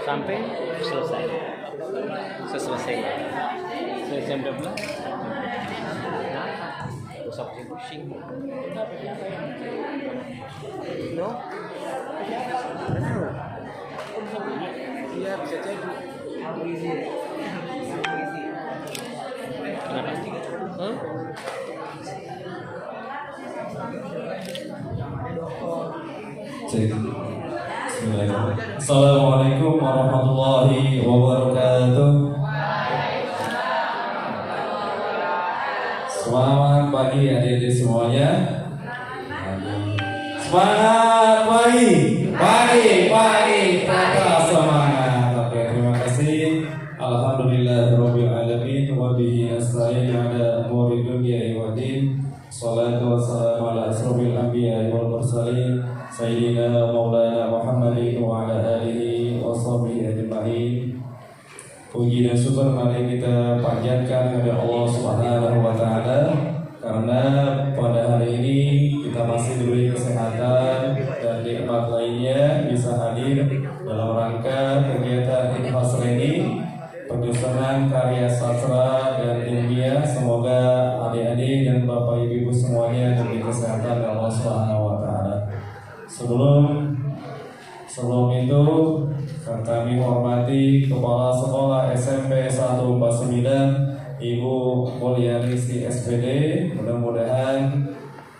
Sampai selesai. Selesai jam 12. Usap pusing. No? Iya, bisa jadi. Kenapa? Assalamualaikum warahmatullahi wabarakatuh. Selamat pagi adik-adik semuanya. Semangat pagi, tetap semangat. Oke, terima kasih. Alhamdulillahirabbil alamin wa bihi nasta'in ala umuri dunya waddin. Shalatu wassalamu ala asrofil anbiya'i wal mursalin Sayyidina Maulana Muhammadin wa ala alihi wa sahbihi ajma'in. Puji dan syukur mari kita panjatkan kepada Allah Subhanahu wa taala karena pada hari ini kita masih diberi kesehatan dan nikmat lainnya bisa hadir dalam rangka kegiatan Inhas ini, penyusunan karya sastra dan ilmiah. Semoga adik-adik dan bapak ibu semuanya diberi kesehatan dari Allah Subhanahu wa taala. Sebelum itu kami hormati Kepala Sekolah SMP 149 Ibu Mulyani SPD. Mudah-mudahan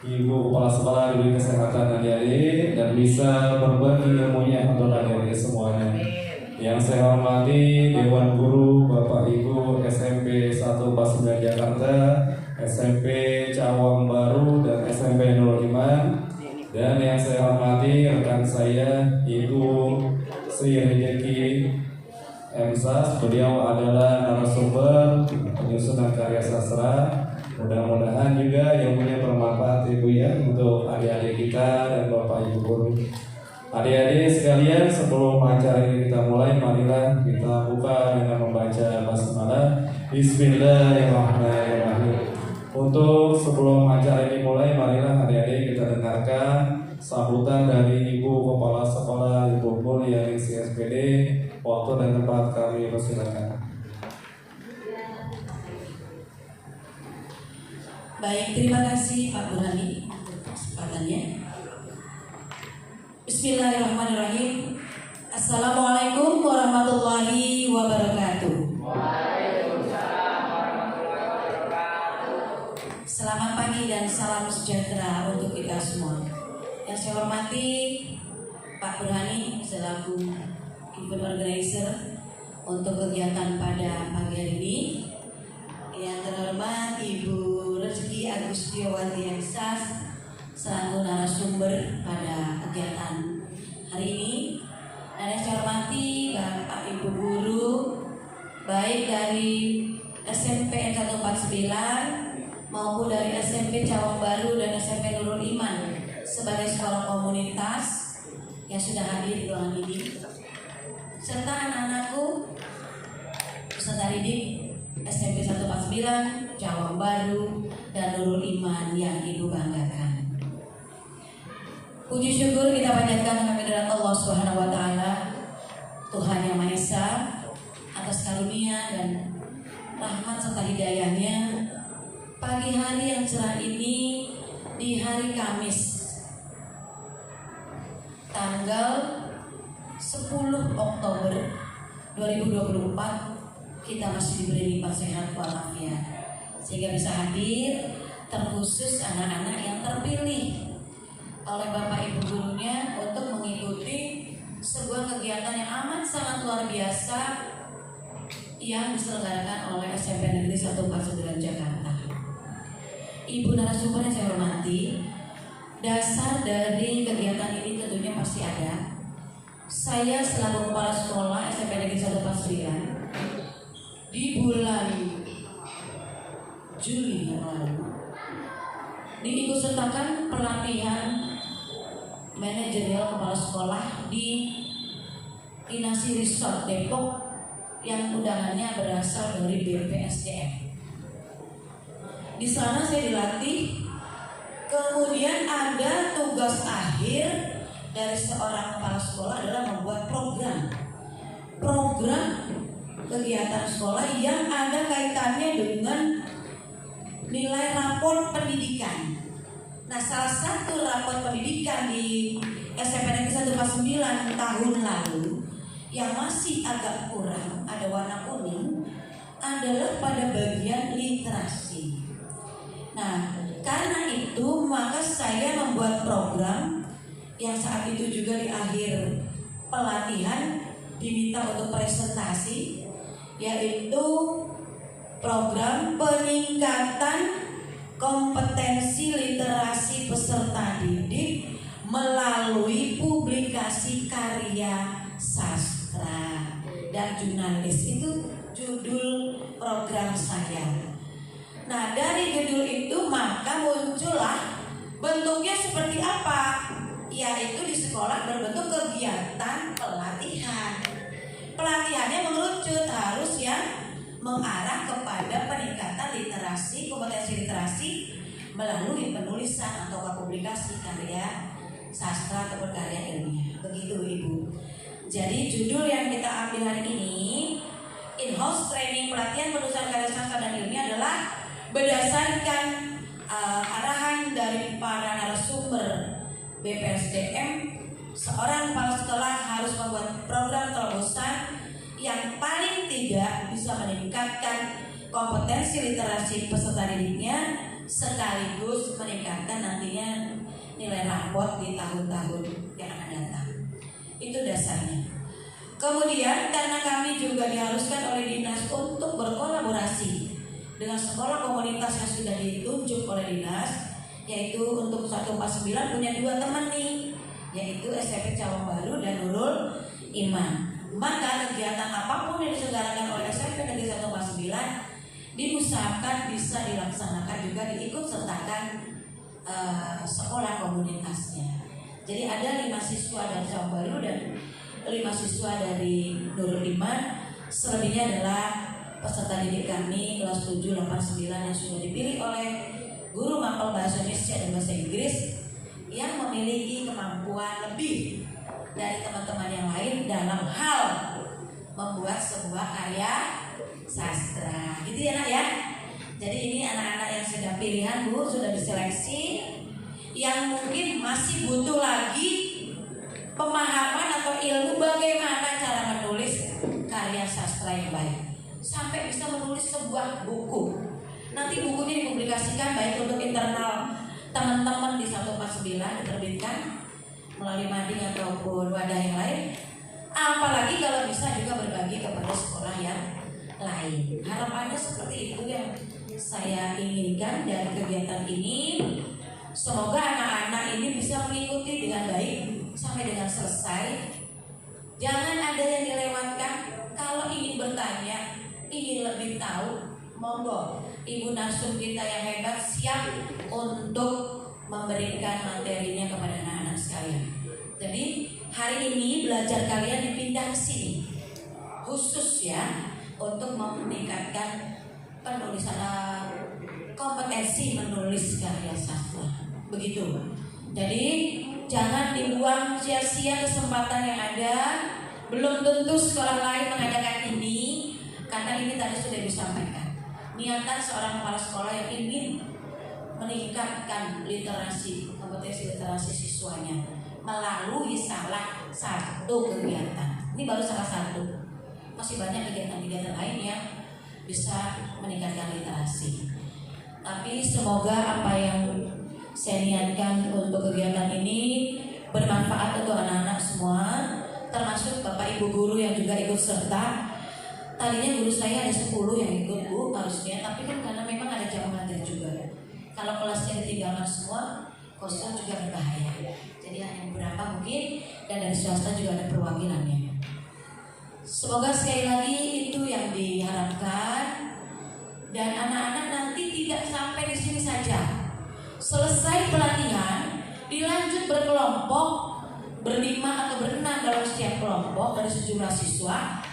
Ibu Kepala Sekolah diberi kesehatan adik-adik dan bisa berbagi ilmunya untuk adik-adik semuanya. Yang saya hormati Dewan Guru Bapak Ibu SMP 149 Jakarta, SMP Cawang Baru dan SMP Nurul Iman. Dan yang saya hormati rekan saya Ibu Sri Rejeki Emsas. Beliau adalah narasumber penyusunan karya sastra. Mudah-mudahan juga yang punya bermanfaat Ibu ya untuk adik-adik kita dan Bapak Ibu guru. Adik-adik sekalian, sebelum acara ini kita mulai, marilah kita buka dengan membaca basmalah. Bismillahirrahmanirrahim. Untuk sebelum acara ini mulai, marilah adik-adik kita dengarkan sambutan dari Ibu Kepala Sekolah Ibu Mulyani SPD. Waktu dan tempat kami persilakan. Baik, terima kasih Pak Burhani untuk kesempatannya. Bismillahirrahmanirrahim. Assalamualaikum warahmatullahi wabarakatuh. Selamat pagi dan salam sejahtera untuk kita semua. Yang saya hormati Pak Burhani selaku event organizer untuk kegiatan pada pagi hari ini. Yang terhormat Ibu Rezeki Agustiawati Emsas selaku narasumber pada kegiatan hari ini. Dan yang saya hormati Bapak Ibu guru baik dari SMP 149 maupun dari SMP Cawang Baru dan SMP Nurul Iman sebagai sekolah komunitas yang sudah hadir di ruangan ini, serta anak-anakku peserta didik SMP 149, Cawang Baru dan Nurul Iman yang Ibu banggakan. Puji syukur kita panjatkan kehadirat Allah Subhanahu wa taala, Tuhan yang Maha Esa, atas karunia dan rahmat serta hidayahnya. Pagi hari yang cerah ini di hari Kamis tanggal 10 Oktober 2024 kita masih diberi lipat sehat walafiat sehingga bisa hadir, terkhusus anak-anak yang terpilih oleh Bapak Ibu gurunya untuk mengikuti sebuah kegiatan yang amat sangat luar biasa yang diselenggarakan oleh SMP Negeri 149 Jakarta. Ibu narasumber yang saya hormati, Dasar dari kegiatan ini tentunya pasti ada. Saya selaku kepala sekolah SMP Negeri 1 Pasuruan di bulan Juli yang lalu diikutsertakan pelatihan manajerial kepala sekolah di Inasi Resort Depok yang undangannya berasal dari BPSDM. Di sana saya dilatih, kemudian ada tugas akhir dari seorang kepala sekolah adalah membuat program kegiatan sekolah yang ada kaitannya dengan nilai rapor pendidikan. Nah, salah satu rapor pendidikan di SMP Negeri 1 Pasuruan tahun lalu yang masih agak kurang, ada warna kuning, adalah pada bagian literasi. Nah, karena itu maka saya membuat program yang saat itu juga di akhir pelatihan diminta untuk presentasi, yaitu program peningkatan kompetensi literasi peserta didik melalui publikasi karya sastra dan jurnalis. Itu judul program saya. Nah, dari judul itu maka muncullah bentuknya seperti apa, yaitu di sekolah berbentuk kegiatan pelatihan. Pelatihannya mengerucut harus yang mengarah kepada peningkatan literasi, kompetensi literasi melalui penulisan atau publikasi karya sastra atau karya ilmiah. Begitu Ibu. Jadi judul yang kita ambil hari ini, in-house training pelatihan penulisan karya sastra dan ilmiah, adalah berdasarkan arahan dari para narasumber BPSDM. Seorang kepala sekolah harus membuat program terobosan yang paling tidak bisa meningkatkan kompetensi literasi peserta didiknya sekaligus meningkatkan nantinya nilai rapot di tahun-tahun yang akan datang. Itu dasarnya. Kemudian karena kami juga diharuskan oleh dinas untuk berkolaborasi dengan sekolah komunitas yang sudah ditunjuk oleh dinas, yaitu untuk 149 punya 2 teman nih, yaitu SMP Cawang Baru dan Nurul Iman. Maka kegiatan apapun yang diselenggarakan oleh SMP Negeri 149 diusahakan bisa dilaksanakan juga diikut sertakan sekolah komunitasnya. Jadi ada 5 siswa dari Cawang Baru dan 5 siswa dari Nurul Iman. Selebihnya adalah peserta didik kami kelas 7, 8, 9 yang sudah dipilih oleh guru mapel bahasa Indonesia dan bahasa Inggris yang memiliki kemampuan lebih dari teman-teman yang lain dalam hal membuat sebuah karya sastra. Gitu ya Nak ya. Jadi ini anak-anak yang sudah pilihan Bu, sudah diseleksi, yang mungkin masih butuh lagi pemahaman atau ilmu bagaimana cara menulis karya sastra yang baik sampai bisa menulis sebuah buku. Nanti bukunya dipublikasikan baik untuk internal teman-teman di 149 diterbitkan melalui mading ataupun wadah yang lain. Apalagi kalau bisa juga berbagi kepada sekolah yang lain. Harapannya seperti itu yang saya inginkan dari kegiatan ini. Semoga anak-anak ini bisa mengikuti dengan baik sampai dengan selesai. Jangan ada yang dilewatkan. Kalau ingin bertanya, ingin lebih tahu, monggo Ibu Narsum kita yang hebat siap untuk memberikan materinya kepada anak-anak sekalian. Jadi hari ini belajar kalian dipindah ke sini khusus ya untuk meningkatkan penulisan kompetensi menulis karya sastra. Begitu. Jadi jangan dibuang sia-sia kesempatan yang ada. Belum tentu sekolah lain mengadakan ini, karena ini tadi sudah disampaikan. Niatan seorang kepala sekolah yang ingin meningkatkan literasi, kompetensi literasi siswanya melalui salah satu kegiatan. Ini baru salah satu. Masih banyak kegiatan-kegiatan lain yang bisa meningkatkan literasi. Tapi semoga apa yang saya niatkan untuk kegiatan ini bermanfaat untuk anak-anak semua, termasuk Bapak Ibu guru yang juga ikut serta. Tadinya guru saya ada 10 yang ikut Bu harusnya, tapi kan karena memang ada jam ngajar juga. Kalau kelasnya ditinggalkan semua, kosong juga berbahaya. Jadi hanya beberapa mungkin, dan dari swasta juga ada perwakilannya. Semoga sekali lagi itu yang diharapkan, dan anak-anak nanti tidak sampai di sini saja. Selesai pelatihan, dilanjut berkelompok, berlima atau berenam dalam setiap kelompok dari sejumlah siswa,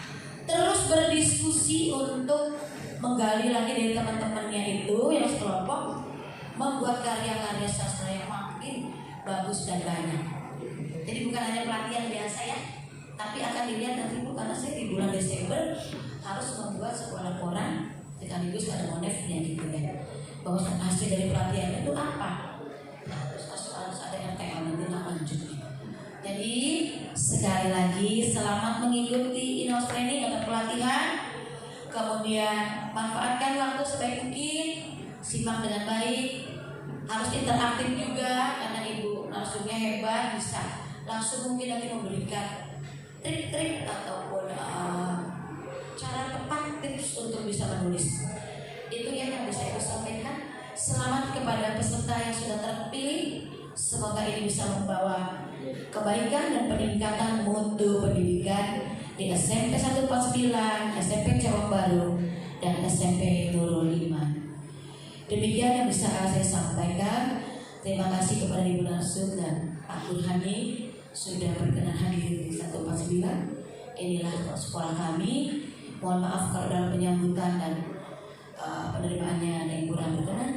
terus berdiskusi untuk menggali lagi dari teman-temannya itu yang sekelompok, membuat karya-karya sastra yang makin bagus dan banyak. Jadi bukan hanya pelatihan biasa ya, tapi akan dilihat nanti Bu, karena saya di bulan Desember harus membuat sebuah laporan sekaligus ada monefnya gitu kan, bahwa hasil dari pelatihan itu apa. Nah, terus harus ada RTL nanti lanjutnya. Jadi sekali lagi selamat mengikuti in-house training atau pelatihan. Kemudian manfaatkan waktu sebaik mungkin, simak dengan baik, harus interaktif juga karena ibu langsungnya hebat, bisa langsung mungkin nanti memberikan trik-trik ataupun cara tepat tips untuk bisa menulis. Itu yang bisa ibu sampaikan. Selamat kepada peserta yang sudah terpilih. Semoga ini bisa membawa kebaikan dan peningkatan mutu pendidikan di SMP 149, SMP Cawang Baru, dan SMP Nurul Iman. Demikian yang bisa saya sampaikan. Terima kasih kepada Ibu Narsum dan Pak Burhani sudah berkenan hadir di 149. Inilah sekolah kami. Mohon maaf kalau dalam penyambutan dan penerimaannya ada yang kurang berkenan.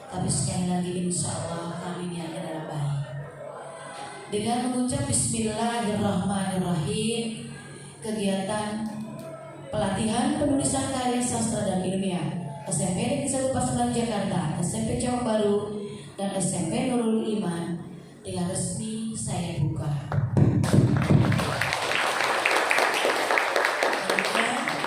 Tapi sekali lagi insya Allah kami niatnya adalah baik. Dengan mengucap Bismillahirrahmanirrahim, kegiatan pelatihan penulisan karya sastra dan ilmiah SMP Negeri 1 Pasaman Jakarta, SMP Cawang Baru, dan SMP Nurul Iman dengan resmi saya buka.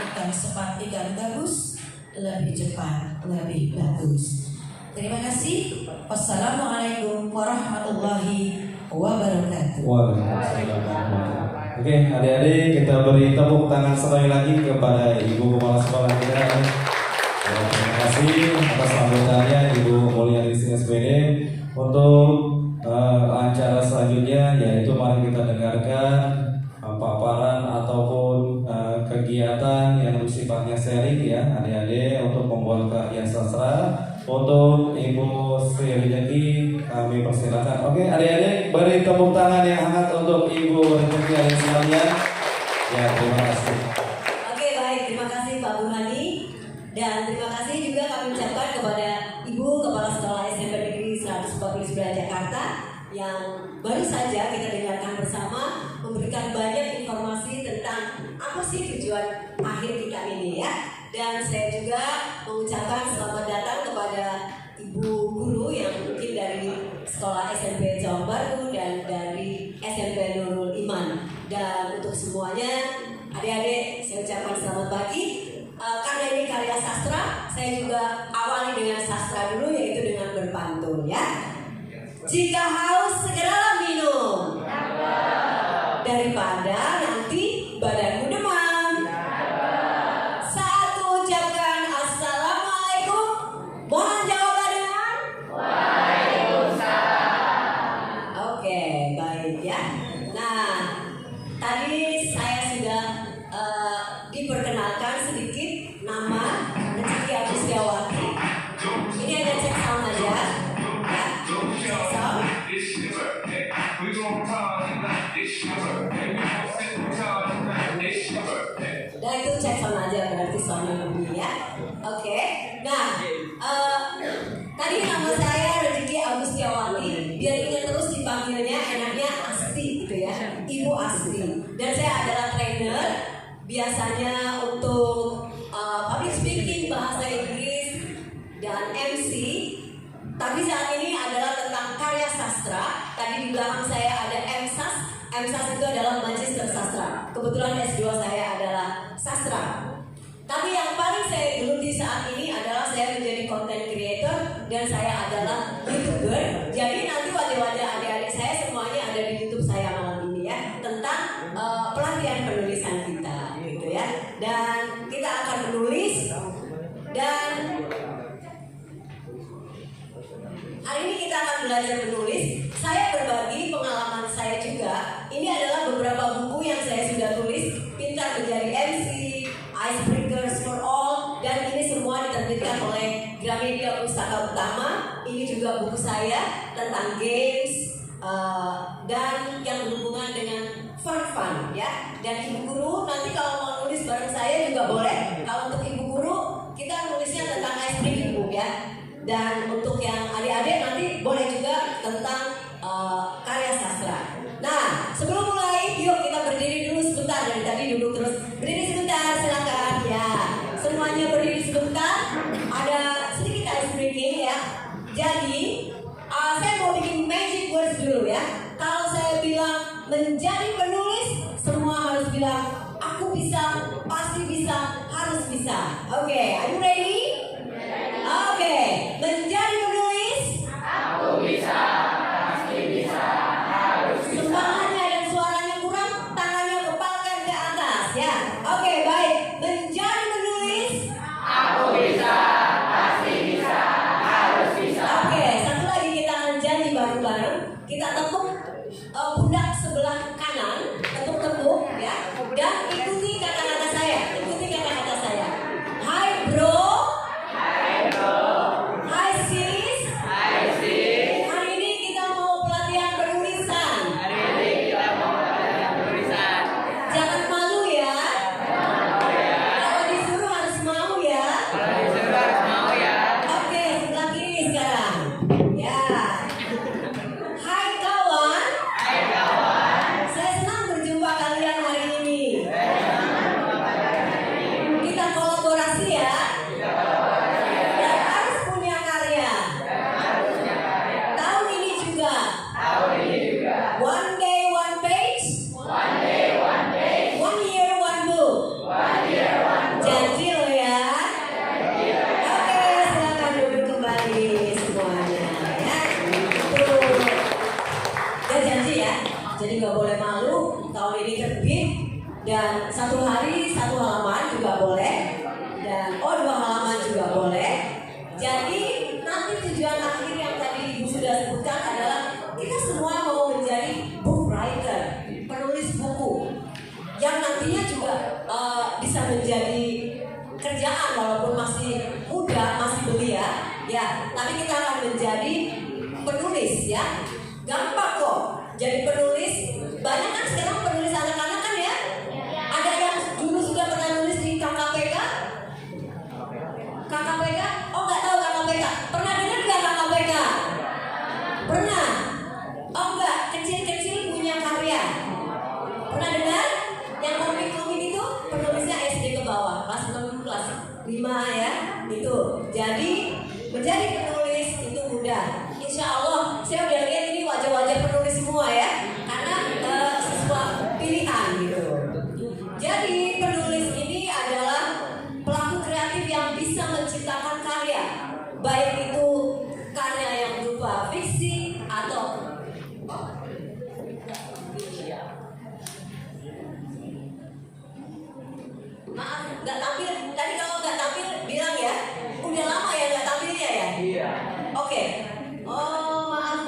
Kita sepati dan bagus, lebih cepat, lebih bagus. Terima kasih. Wassalamualaikum warahmatullahi wabarakatuh. Waalaikumsalam. Oke, adik-adik, kita beri tepuk tangan sekali lagi kepada Ibu Kepala Sekolah kita. Terima kasih atas sambutannya Ibu Mulyani SPD. Untuk acara selanjutnya yaitu mari kita dengarkan paparan ataupun kegiatan yang sifatnya sharing ya adik-adik untuk membuat karya sastra. Untuk Ibu Sri Rezeki kami persilakan. Oke adik-adik, beri tepuk tangan yang hangat untuk Ibu Rezeki yang sekalian. Ya, terima kasih. Oke, baik, terima kasih Pak Burhani. Dan terima kasih juga kami ucapkan kepada Ibu Kepala Sekolah SMP Negeri 149 Jakarta yang baru saja kita dengarkan bersama, memberikan banyak informasi tentang apa sih tujuan akhir kita ini ya. Dan saya juga mengucapkan selamat datang kepada Ibu Guru yang mungkin dari Sekolah SMP Cawang Baru dan dari SMP Nurul Iman. Dan untuk semuanya, adik-adik saya ucapkan selamat pagi. Karena ini karya sastra, saya juga awali dengan sastra dulu, yaitu dengan berpantun ya. Jika haus segeralah minum, daripada nanti badanmu demam. Saat ucapkan assalamualaikum, mohon jawablah dengan waalaikumsalam. Oke, baik ya. Nah, tadi saya sudah diperkenalkan sedikit nama Rezeki Agustiawati. Ini ada cek sound aja ya. Cek sound. Dan itu cek sound aja berarti soundnya lebih ya. Oke. Nah, tadi nama saya Rezeki Agustiawati. Biar ingat terus dipanggilnya enaknya Asti gitu ya. Ibu Asti. Dan saya adalah trainer. Biasanya untuk public speaking, bahasa Inggris, dan MC. Tapi saat ini adalah tentang karya sastra. Tadi di belakang saya ada MSAS. MSAS itu adalah Magister Sastra. Kebetulan S2 saya adalah sastra. Tapi yang paling saya geluti saat ini adalah saya menjadi content creator dan saya adalah YouTuber. Jadi nanti wajah-wajah adik-adik saya semuanya ada di YouTube saya malam ini ya, tentang pelatihan penulisan kita gitu ya. Dan kita akan menulis, dan hari ini kita akan belajar menulis. buku saya tentang games dan yang berhubungan dengan fun ya. Dan ibu guru nanti kalau mau nulis bareng saya juga boleh. Kalau untuk ibu guru kita nulisnya tentang ice cream ibu ya. Dan untuk yang adik-adik nanti boleh juga tentang karya sastra. Nah, sebelum mulai, yuk kita berdiri dulu sebentar. Dari tadi duduk terus. Berdiri sebentar, silakan ya. Semuanya berdiri sebentar. Ada sedikit ice breaking ya. Jadi, saya mau bikin magic words dulu ya. Kalau saya bilang menjadi penulis, semua harus bilang aku bisa, pasti bisa, harus bisa. Oke, are you ready? Oke, menjadi penulis, aku bisa, pasti bisa, harus bisa. Semangatnya dan suaranya kurang, tangannya kepalkan ke atas ya. Oke, baik. Menjadi penulis, aku bisa, pasti bisa, harus bisa. Oke, satu lagi kita akan janji bareng-bareng. Kita tepuk pundak sebelah kanan, tepuk-tepuk ya. Dan ikuti kata-kata saya. Ikuti kata-kata saya. Hai bro. Hai sis. Hari ini kita mau pelatihan penulisan. Jangan malu ya. Kalau disuruh harus mau ya. Oke, sebelah kiri sekarang. Ya. Hai kawan. Saya senang berjumpa kalian hari ini. Kita kolaborasi ya. Dan harus punya karya. Tahun ini juga. One day one page. One year one book. Janji lo ya. Oke, silakan duduk kembali semuanya ya. Tuh. Ya janji ya. Jadi nggak boleh malu. Tahun ini terbit dan satu hari satu halaman juga boleh. Dan 2 halaman juga boleh. Jadi nanti tujuan akhir yang tadi Ibu sudah sebutkan adalah kita semua mau menjadi book writer, penulis buku yang nantinya juga bisa menjadi kerjaan walaupun masih muda, masih belia ya. Tapi kita akan menjadi penulis ya. Gampang kok jadi penulis. Banyak kan sekarang penulis anak-anak kan ya. Ada yang dulu sudah pernah nulis di KKPK? KKPK? Oh nggak tahu KKPK. Pernah dengar nggak KKPK? Pernah? Oh enggak, kecil-kecil punya karya. Pernah dengar? Yang komik-komik itu penulisnya SD ke bawah, kelas 6, kelas 5 ya. Itu. Jadi menjadi penulis itu mudah. Insya Allah, saya udah lihat ini wajah-wajah penulis semua ya. Karena sesuatu pilihan gitu. Jadi penulis ini adalah pelaku kreatif yang bisa menciptakan karya, baik itu karya yang berupa fiksi atau maaf nggak tampil. Tadi kalau nggak tampil bilang ya. Udah lama ya nggak tampilnya ya. Iya. Oke. Oh maaf.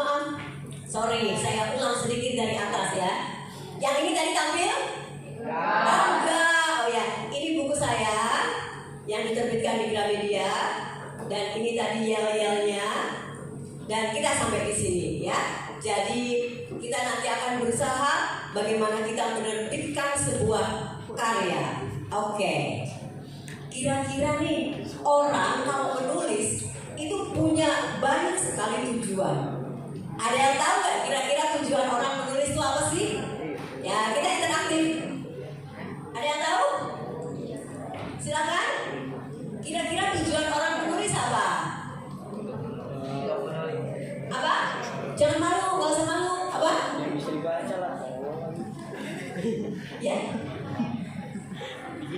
Sorry, saya ulang sedikit dari atas ya. Yang ini tadi tampil? Oh enggak. Oh ya, ini buku saya yang diterbitkan di Gramedia. Dan ini tadi yel-yelnya. Dan kita sampai di sini ya. Jadi kita nanti akan berusaha bagaimana kita menerbitkan sebuah karya. Oke. Kira-kira nih orang kalau menulis itu punya banyak sekali tujuan. Ada yang tahu nggak kira-kira tujuan orang menulis itu apa sih? Ya kita interaktif. Ada yang tahu? Silakan. Kira-kira tujuan orang menulis apa? Apa? Jangan malu, nggak usah malu. Apa? Yang bisa dibaca lah. Ya.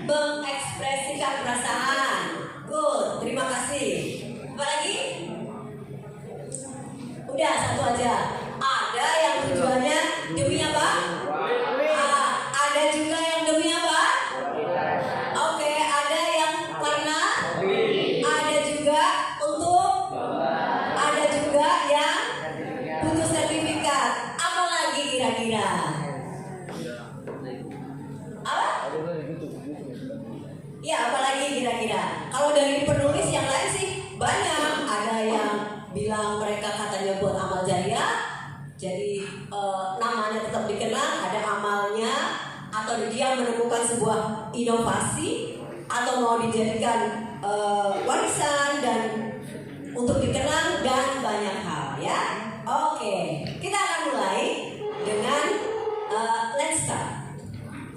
Mengekspresikan perasaan. Good, terima kasih. Apa lagi? Udah satu aja. Ada yang tujuannya demi apa? Ada juga yang demi apa? Oke, ada yang karena. Ada juga untuk. Ada juga yang butuh sertifikat. Apa lagi kira-kira? Apa? Ya, apalagi kira-kira? Kalau dari penulis yang lain sih banyak. Ada yang bilang mereka katanya amal jariah. Jadi namanya tetap dikenal, ada amalnya, atau dia menemukan sebuah inovasi, atau mau dijadikan warisan dan untuk dikenang dan banyak hal ya. Oke, kita akan mulai dengan let's start.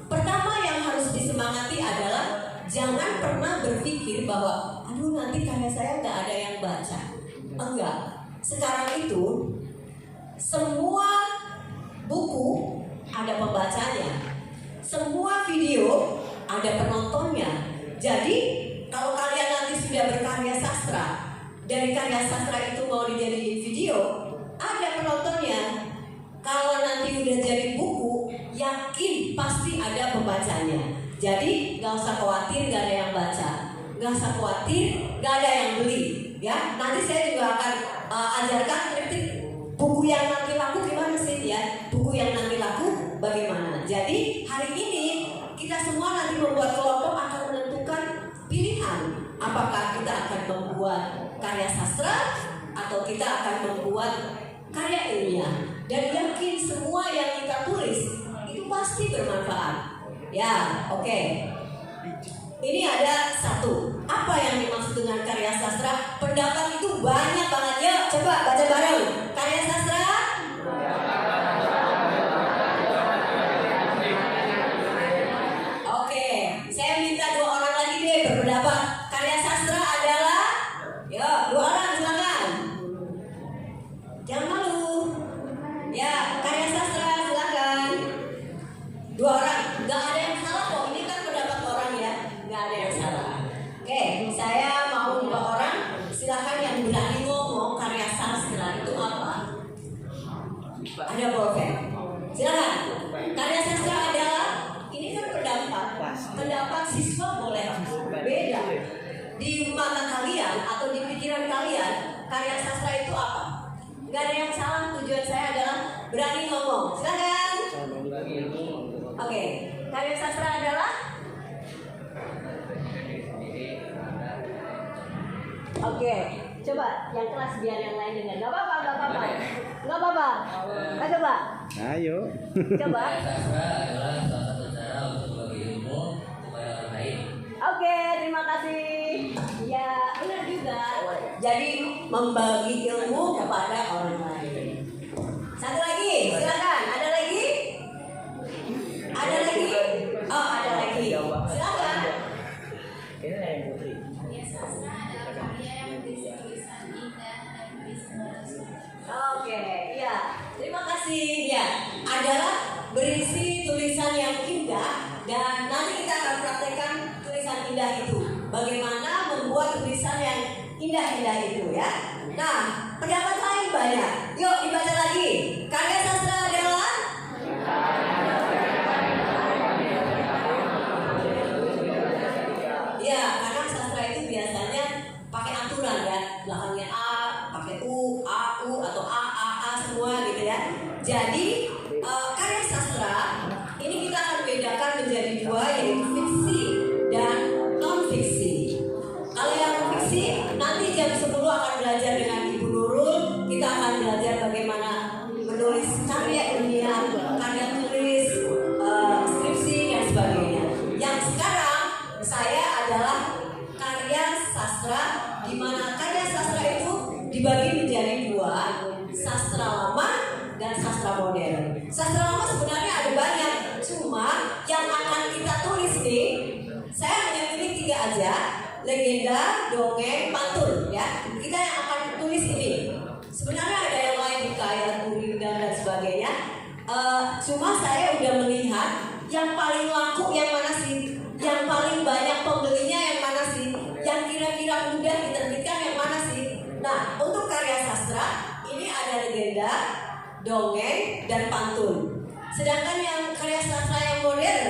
Pertama yang harus disemangati adalah jangan pernah berpikir bahwa aduh nanti karya saya nggak ada yang baca. Enggak. Sekarang itu semua buku ada pembacanya, semua video ada penontonnya. Jadi kalau kalian nanti sudah berkarya sastra, dari karya sastra itu mau dijadiin video, ada penontonnya. Kalau nanti udah jadi buku, yakin pasti ada pembacanya. Jadi nggak usah khawatir nggak ada yang baca, nggak usah khawatir nggak ada yang beli. Ya, nanti saya juga akan ajarkan trik-trik buku yang nanti laku gimana sih ya, buku yang nanti laku bagaimana. Jadi hari ini kita semua nanti membuat kelompok akan menentukan pilihan, apakah kita akan membuat karya sastra atau kita akan membuat karya ilmiah. Dan yakin semua yang kita tulis itu pasti bermanfaat. Ya, oke. Ini ada satu. Apa yang dimaksud dengan karya sastra? Pendapat itu banyak banget. Yuk, coba baca bareng. Karya sastra. Oke, saya minta 2 orang lagi deh berpendapat. Karya sastra adalah, yuk, 2 orang silakan. Jangan malu. Ya, karya sastra silakan. 2 orang. Gak ada yang salah kok. Ini kan pendapat orang ya. Gak ada yang salah. Oke, saya mau 2 orang. Silakan yang berani ngomong karya sastra itu apa? Ada bolpen. Silakan. Karya sastra adalah, ini kan pendapat siswa boleh beda. Di mata kalian atau di pikiran kalian, karya sastra itu apa? Gak ada yang salah. Tujuan saya adalah berani ngomong. Silakan. Oke, karya sastra adalah? Oke, coba yang kelas biar yang lain dengar. Gak apa-apa, gak apa-apa. Gak apa-apa. Nah, coba. Ayo. Coba. Sastra adalah salah satu cara untuk berbagi ilmu kepada orang lain. Oke, terima kasih. Ya, benar juga. Jadi membagi ilmu kepada orang lain. Satu lagi, silakan. Ada lagi? Ada lagi? Oh, ada lagi. Silakan. Oke, ya. Terima kasih. Ya, adalah berisi tulisan yang indah dan nanti kita akan praktekkan tulisan indah itu. Bagaimana membuat tulisan yang indah-indah itu ya. Nah, pendapat lain banyak. Yuk dibaca lagi. Karya sastra adalah ya, karena sastra itu biasanya pakai aturan ya. Belakangnya A, pakai U, AU atau A semua gitu ya. Jadi karya sastra ini kita akan bedakan menjadi 2, yaitu fiksi dan non fiksi. Kalau yang fiksi nanti jam 10 akan belajar dengan Ibu Nurul. Kita akan belajar bagaimana menulis karya ilmiah, karya tulis, skripsi dan sebagainya. Yang sekarang saya adalah karya sastra, di mana karya sastra itu dibagi menjadi 2, sastra lama dan sastra modern. Sastra lama sebenarnya ada banyak, cuma yang akan kita tulis nih, saya hanya pilih 3 aja: legenda, dongeng, pantun ya. Kita yang akan tulis ini. Sebenarnya ada yang lain, kayak Turinda dan sebagainya. Cuma saya udah melihat yang paling laku yang mana sih, yang paling banyak pembelinya yang mana sih, yang kira-kira mudah diterbitkan yang mana sih. Nah, untuk karya sastra ini ada legenda, dongeng, dan pantun. Sedangkan yang karya sastra yang modern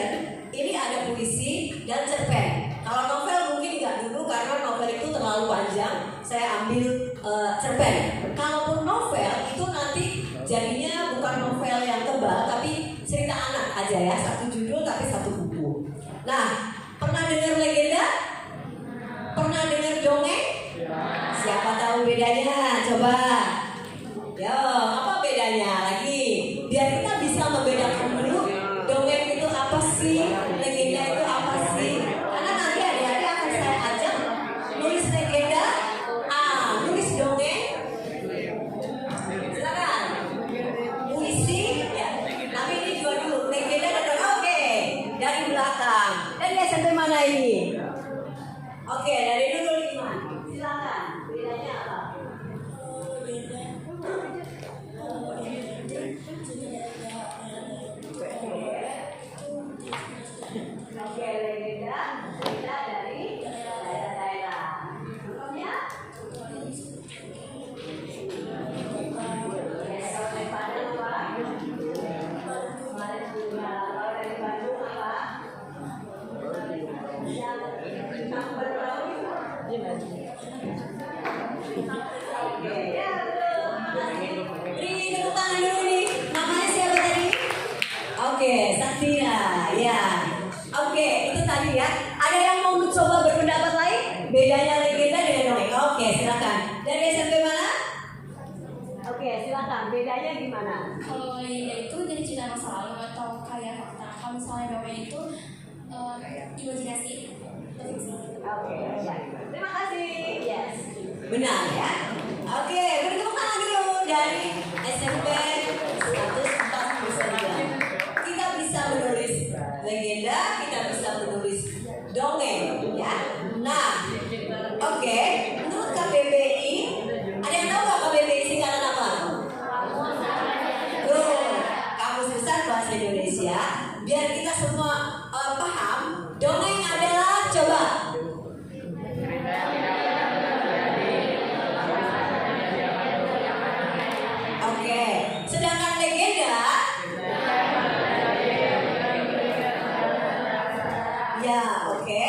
ini ada puisi dan cerpen. Kalau novel mungkin nggak dulu karena novel itu terlalu panjang. Saya ambil cerpen. Kalaupun novel itu nanti jadinya bukan novel yang tebal, tapi cerita anak aja ya, 1 judul tapi 1 buku. Nah, pernah dengar legenda? Pernah dengar dongeng? Siapa tahu bedanya? Coba. Yo, Oke, Satria, ya. Oke, itu tadi ya. Ada yang mau mencoba berpendapat lain? Bedanya legenda dengan dongeng. Oke, silakan. Dari SMP mana? Oke, silakan. Bedanya gimana? Kalau legenda itu jadi cerita masa lalu atau karya fakta. Kalau misalnya dongeng itu imajinasi. Oke, baik. Terima kasih. Yes. Benar ya. Oke, beri tepuk tangan dulu dari SMP 149. Kita bisa menulis legenda, kita bisa menulis dongeng, ya. Nah, oke. Menurut KBBI, ada yang tahu nggak KBBI singkatan apa? Kamus Besar Bahasa Indonesia. Biar kita semua paham, dongeng adalah coba. Oke, sedangkan legenda, ya oke.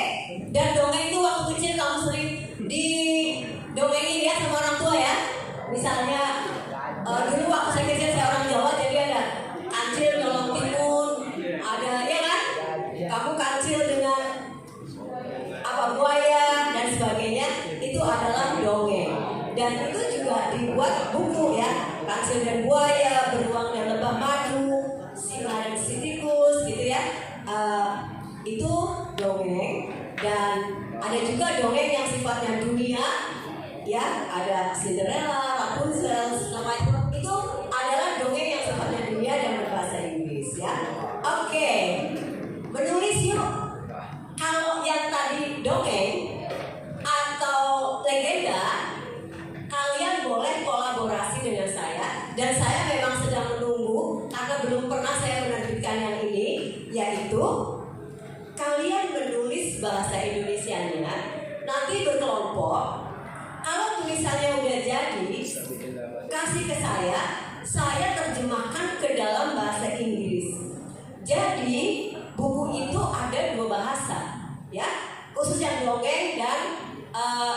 Dan dongeng itu waktu kecil kamu sering didongengin ya sama orang tua ya. Misalnya dulu waktu saya kecil saya orang Jawa, jadi ada kancil nyolong timun, ada ya kan? Kamu kancil dengan apa buaya dan sebagainya, itu adalah dongeng. Dan itu juga dibuat buku ya, kancil dan buaya, beruang dan lebah madu, singa dan si tikus gitu ya. Itu dongeng. Dan ada juga dongeng yang sifatnya dunia ya, ada Cinderella, Rapunzel, nama itu adalah dongeng yang sifatnya dunia dan berbahasa Inggris ya. Oke, menulis yuk. Kalau yang tadi dongeng atau legenda, kalian boleh kolaborasi dengan saya. Dan saya memang sedang menunggu karena belum pernah saya menerbitkan yang ini, yaitu kalian menulis bahasa Indonesianya nanti berkelompok. Kalau tulisannya udah jadi, kasih ke saya terjemahkan ke dalam bahasa Inggris. Jadi buku itu ada 2 bahasa, ya, khusus yang dongeng dan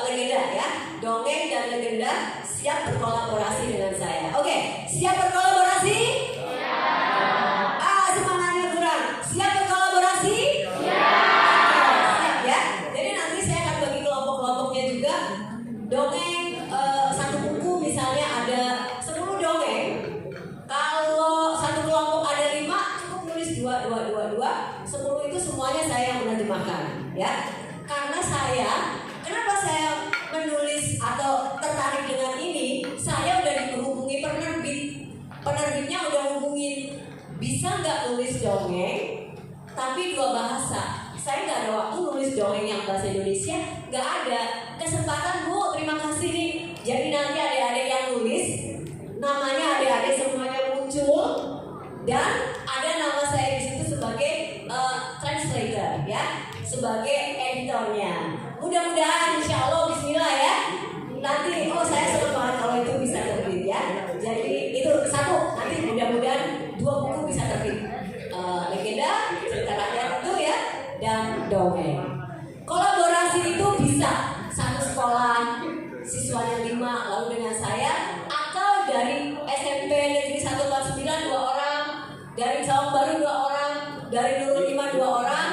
legenda ya. Dongeng dan legenda siap berkolaborasi dengan saya. Oke, siap berkolaborasi? Semangatnya kurang. Siap berkolaborasi? Siap ya. Jadi nanti saya akan bagi kelompok-kelompoknya juga. Dongeng satu buku misalnya ada 10 dongeng. Kalau satu kelompok ada 5, cukup nulis 2. 10 itu semuanya saya yang menerjemahkan ya. Karena kenapa saya menulis atau tertarik dengan ini? Saya udah dihubungi penerbit. Penerbitnya udah hubungin, bisa nggak nulis dongeng tapi 2 bahasa. Saya nggak ada waktu nulis dongeng yang bahasa Indonesia, nggak ada kesempatan Bu. Terima kasih nih. Jadi nanti adik-adik yang nulis, namanya adik-adik semuanya muncul dan ada nama saya di situ sebagai translator ya, sebagai editornya. Mudah-mudahan insya Allah bismillah ya. Nanti saya senang banget kalau itu bisa terbit ya. Jadi itu satu, nanti mudah-mudahan 2 buku bisa terbit. Legenda, cerita rakyat itu ya, dan dongeng. Kolaborasi itu bisa satu sekolah, siswanya 5 lalu dengan saya, atau dari SMP Negeri 149 2 orang, dari Cawang Baru 2 orang, dari Nurul Iman 2 orang,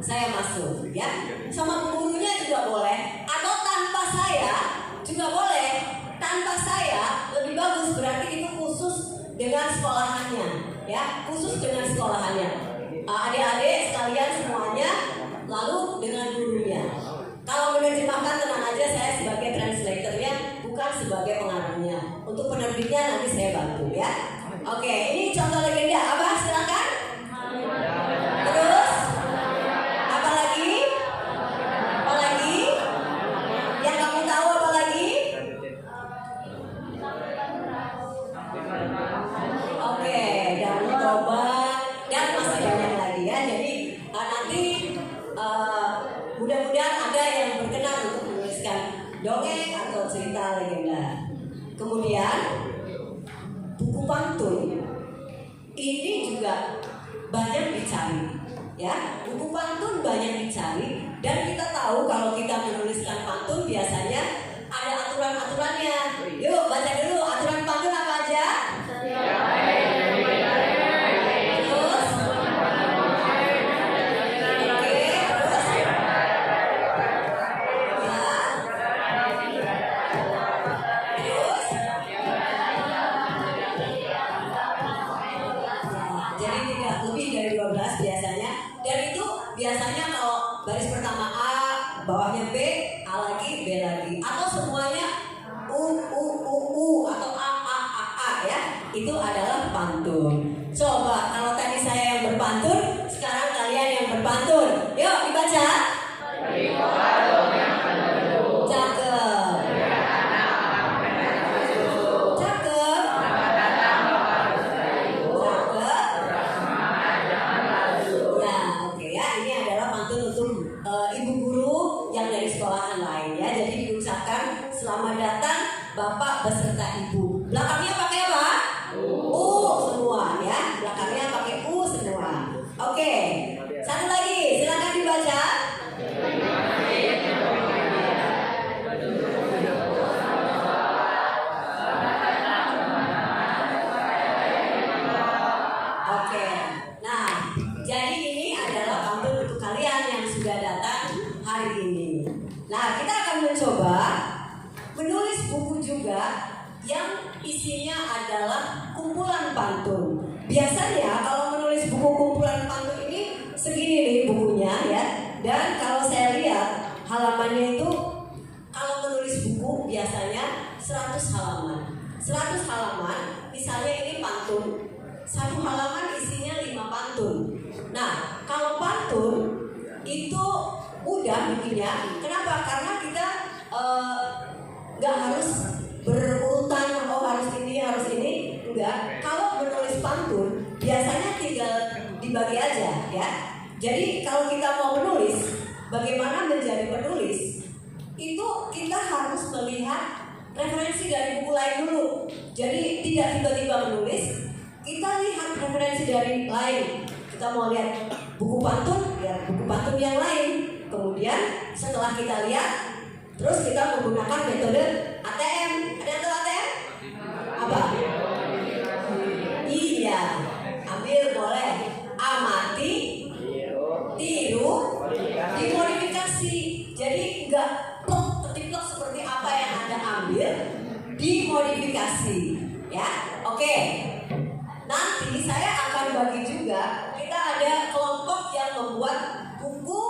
saya masuk ya. Sama gurunya juga boleh, atau tanpa saya juga boleh. Tanpa saya lebih bagus, berarti itu khusus dengan sekolahannya ya, khusus dengan sekolahannya. Adik-adik sekalian semuanya, lalu dengan gurunya. Kalau menerjemahkan tenang aja, saya sebagai translatornya, bukan sebagai pengarangnya. Untuk penerbitnya nanti saya bantu ya. Oke, ini contoh legenda. Abah silakan. Terus apa lagi? Apa lagi? Yang kamu tahu apa lagi? Oke, Danau Toba dan masih banyak lagi ya. Jadi nanti mudah-mudahan ada yang berkenan untuk menuliskan dongeng atau cerita legenda. Kemudian buku pantun ini juga banyak dicari ya. Buku pantun banyak dicari dan kita tahu kalau kita menuliskan pantun biasanya ada aturan-aturannya. Yuk baca dulu aturan pantun apa aja? itu adalah pantun. Coba kalau tadi saya yang berpantun, sekarang kalian yang berpantun. Yuk dibaca. Cakep. Cakep. Ya, oke ya. Ini adalah pantun untuk ibu guru yang dari sekolahan lain ya. Jadi diucapkan selamat datang Bapak beserta Ibu. Belakangnya pakai apa? U semua ya. Belakangnya pakai U semua. Oke. Satu lagi, silakan dibaca. Oke. Nah, jadi ini adalah pantun untuk kalian yang sudah datang hari ini. Nah, kita akan mencoba menulis buku juga yang isinya adalah kumpulan pantun. Biasanya kalau menulis buku kumpulan pantun ini segini nih bukunya ya. Dan kalau saya lihat halamannya itu, kalau menulis buku biasanya 100 halaman. 100 halaman, misalnya ini pantun. Satu halaman isinya 5 pantun. Nah, kalau pantun itu mudah bikinnya. Kenapa? Karena kita nggak harus berurutan, oh harus ini, enggak. Kalau menulis pantun biasanya tinggal dibagi aja ya. Jadi kalau kita mau menulis, bagaimana menjadi penulis, itu kita harus melihat referensi dari buku lain dulu. Jadi tidak tiba-tiba menulis, kita lihat referensi dari lain. Kita mau lihat buku pantun, lihat buku pantun yang lain. Kemudian setelah kita lihat, terus kita menggunakan metode ATM. Ada yang tahu ATM? Apa? Iya. Ambil boleh. Amati, tiru, dimodifikasi. Jadi enggak plok seperti apa yang Anda ambil, dimodifikasi. Ya, oke. Nanti saya akan bagi juga. Kita ada kelompok yang membuat buku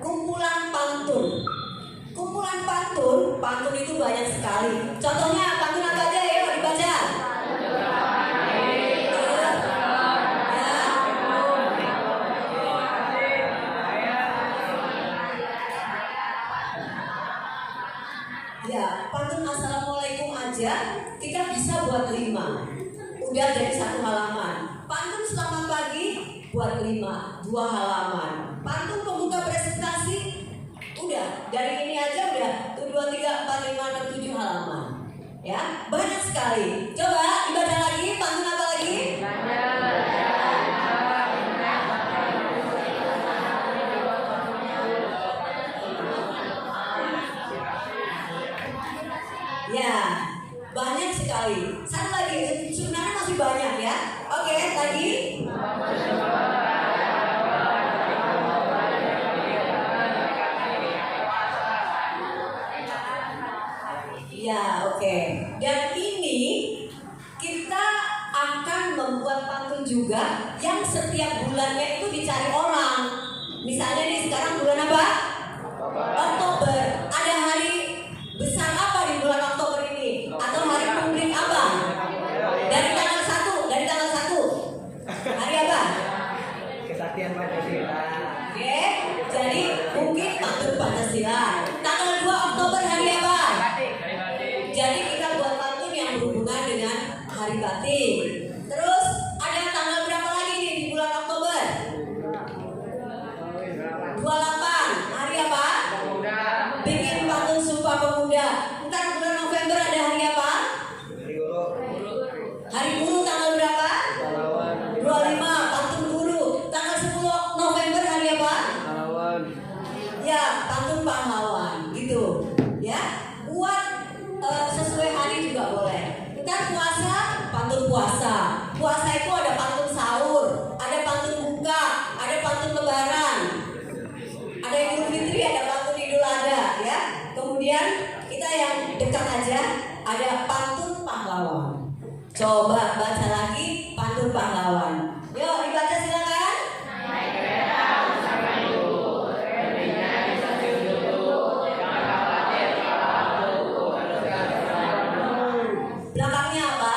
kumpulan pantun. Kumpulan pantun itu banyak sekali. Contohnya pantun apa aja ya? Dibaca. Ya, pantun assalamualaikum aja kita bisa buat 5. Udah jadi 1 halaman. Pantun selamat pagi buat 5, 2 halaman. Pantun pembuka presentasi udah, dari ini aja udah 1, 2, 3, 4, 5, 6, 7 halaman. Ya, banyak sekali. Coba dibaca lagi, pantun apa lagi? Ya, banyak sekali. Satu lagi, sebenarnya masih banyak ya. Oke, tadi. Ya, oke. Dan ini kita akan membuat pantun juga yang setiap bulannya itu dicari orang. Misalnya nih sekarang bulan apa? Oktober. Ada hari besar apa di bulan Oktober ini? Atau hari publik apa? Dari tanggal 1. Hari apa? Kesaktian Pancasila. Oke. Jadi mungkin pantun Pancasila. Tanggal 2 Oktober hari apa? Jadi kita buat pantun yang berhubungan dengan hari batik. Terus ada tanggal berapa lagi nih di bulan Oktober? 28. Hari apa? Bikin pantun Sumpah Pemuda. Ntar bulan November ada hari apa? Hari Guru tanggal berapa? 25. Pantun Guru. Tanggal 10 November hari apa? Ya, pantun pahlawan gitu. Ya, buat sesuai hari juga boleh. Ntar puasa, pantun puasa. Puasa itu ada pantun sahur, ada pantun buka, ada pantun lebaran, ada Idul Fitri, ada pantun Idul Adha, ya. Kemudian kita yang dekat aja ada pantun pahlawan. Coba baca lagi pantun pahlawan. Yuk dibaca silakan. Belakangnya apa?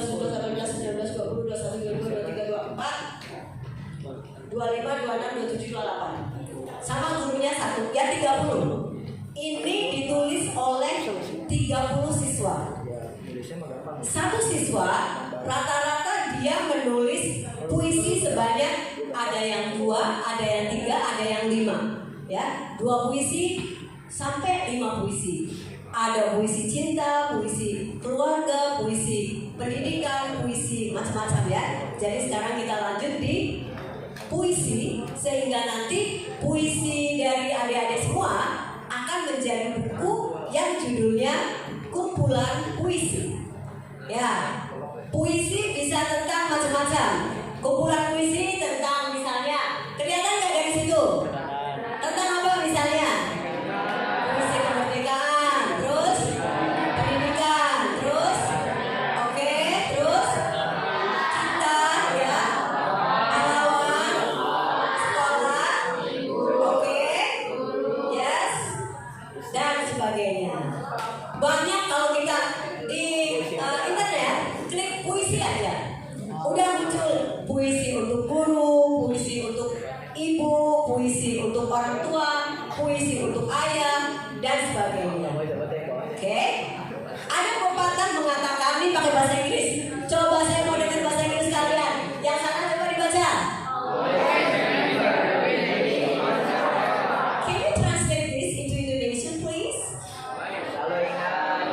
17, 18, 19, 20, 21, 22, 23, 24, 25, 26, 27, 28. Sama gurunya satu, ya 30. Ini ditulis oleh 30 siswa. Satu siswa rata-rata dia menulis puisi sebanyak ada yang 2, ada yang 3, ada yang 5. Ya, 2 puisi sampai 5 puisi. Ada puisi cinta, puisi keluarga, puisi pendidikan, puisi macam-macam ya. Jadi sekarang kita lanjut di puisi, sehingga nanti puisi dari adik-adik semua akan menjadi buku yang judulnya kumpulan puisi. Ya, puisi bisa tentang macam-macam. Kumpulan puisi tentang misalnya, kelihatan nggak dari situ? Tentang apa misalnya? Puisi kemerdekaan, terus pendidikan, terus oke, terus cinta, ya, pahlawan, sekolah, oke, yes, dan sebagainya. Banyak kalau kita di internet klik puisi aja, udah muncul puisi untuk guru, puisi untuk ibu, puisi untuk orang tua, puisi untuk ayah, dan sebagainya. Oke? Ada pepatah mengatakan, ini pakai bahasa Inggris. Coba saya mau dengar bahasa Inggris kalian. Yang sana coba dibaca. Can you translate this into Indonesian, please? Selalu ingat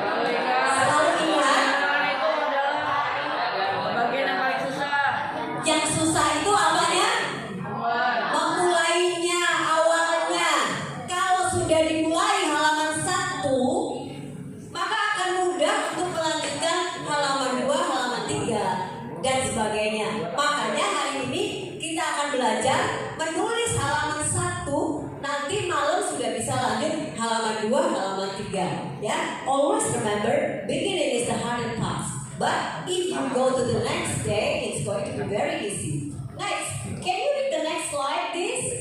Ya, always remember beginning is the hardest part. But if you go to the next day, it's going to be very easy. Next, can you read the next slide, please?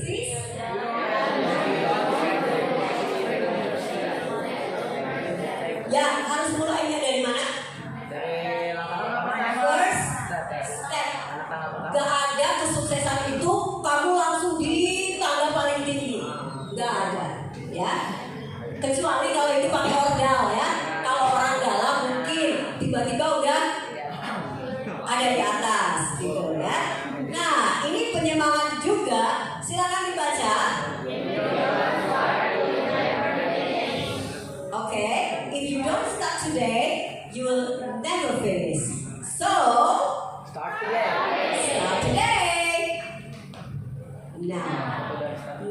Ya, harus mulainya dari mana? Dari langkah First step. Gak ada kesuksesan itu kamu langsung di tangga paling tinggi. Gak ada, ya. Kecuali kalau itu pakai ordal, ya. Kalau orang dalam mungkin tiba-tiba udah ada di atas, gitu ya. Nah, ini penyemangat juga. Silakan dibaca. Okay, if you don't start today, you will never finish. So, start today. start today.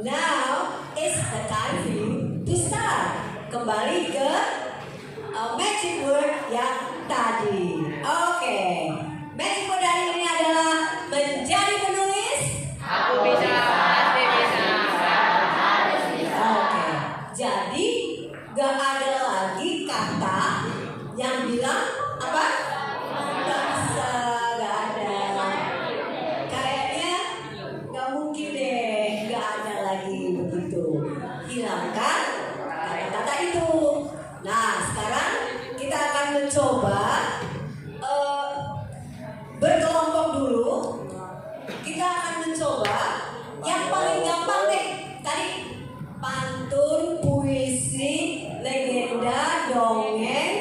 Now is the time for you to start. Kembali ke magic word yang tadi. Oke, magic word hari ini adalah menjadi penulis. Aku bisa, pasti bisa. Harus bisa. Oke, jadi gak ada lagi kata yang bilang apa? Gak bisa, gak ada. Kayaknya gak mungkin deh, gak ada lagi begitu. Hilangkan kata-kata itu. Nah, sekarang kita akan mencoba berkelompok dulu. Kita akan mencoba yang paling gampang deh. Tadi pantun, puisi, legenda, dongeng,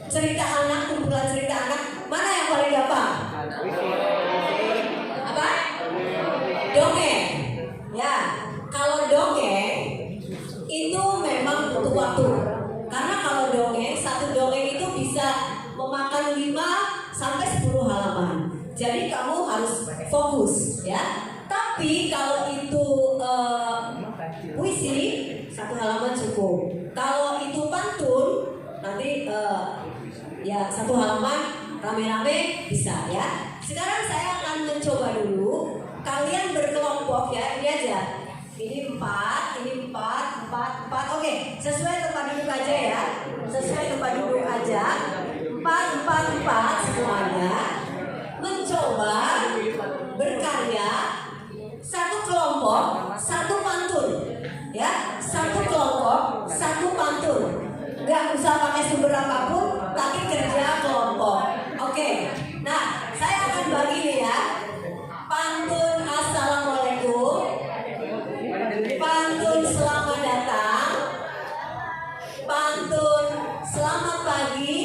cerita anak, kumpulan cerita anak. Mana yang paling gampang? Apa? Dongeng. Ya, kalau dongeng itu memang butuh waktu. Karena kalau dongeng, satu dongeng itu bisa memakan 5 sampai 10 halaman. Jadi kamu harus fokus, ya. Tapi kalau itu puisi, 1 halaman cukup. Kalau itu pantun, nanti ya 1 halaman rame-rame bisa, ya. Sekarang saya akan mencoba dulu. Kalian berkelompok, ya. Ini aja. Ini 4, ini 4, 4. Oke, sesuai tempat duduk aja, ya. Sesuai tempat duduk aja. 4 semuanya. Mencoba berkarya. 1 kelompok, 1 pantun, ya. 1 kelompok, 1 pantun. Gak usah pakai sumber apapun, tapi kerja kelompok. Oke. Nah, saya akan bagi nih, ya. Pantun assalamualaikum, pantun selamat datang, pantun selamat pagi,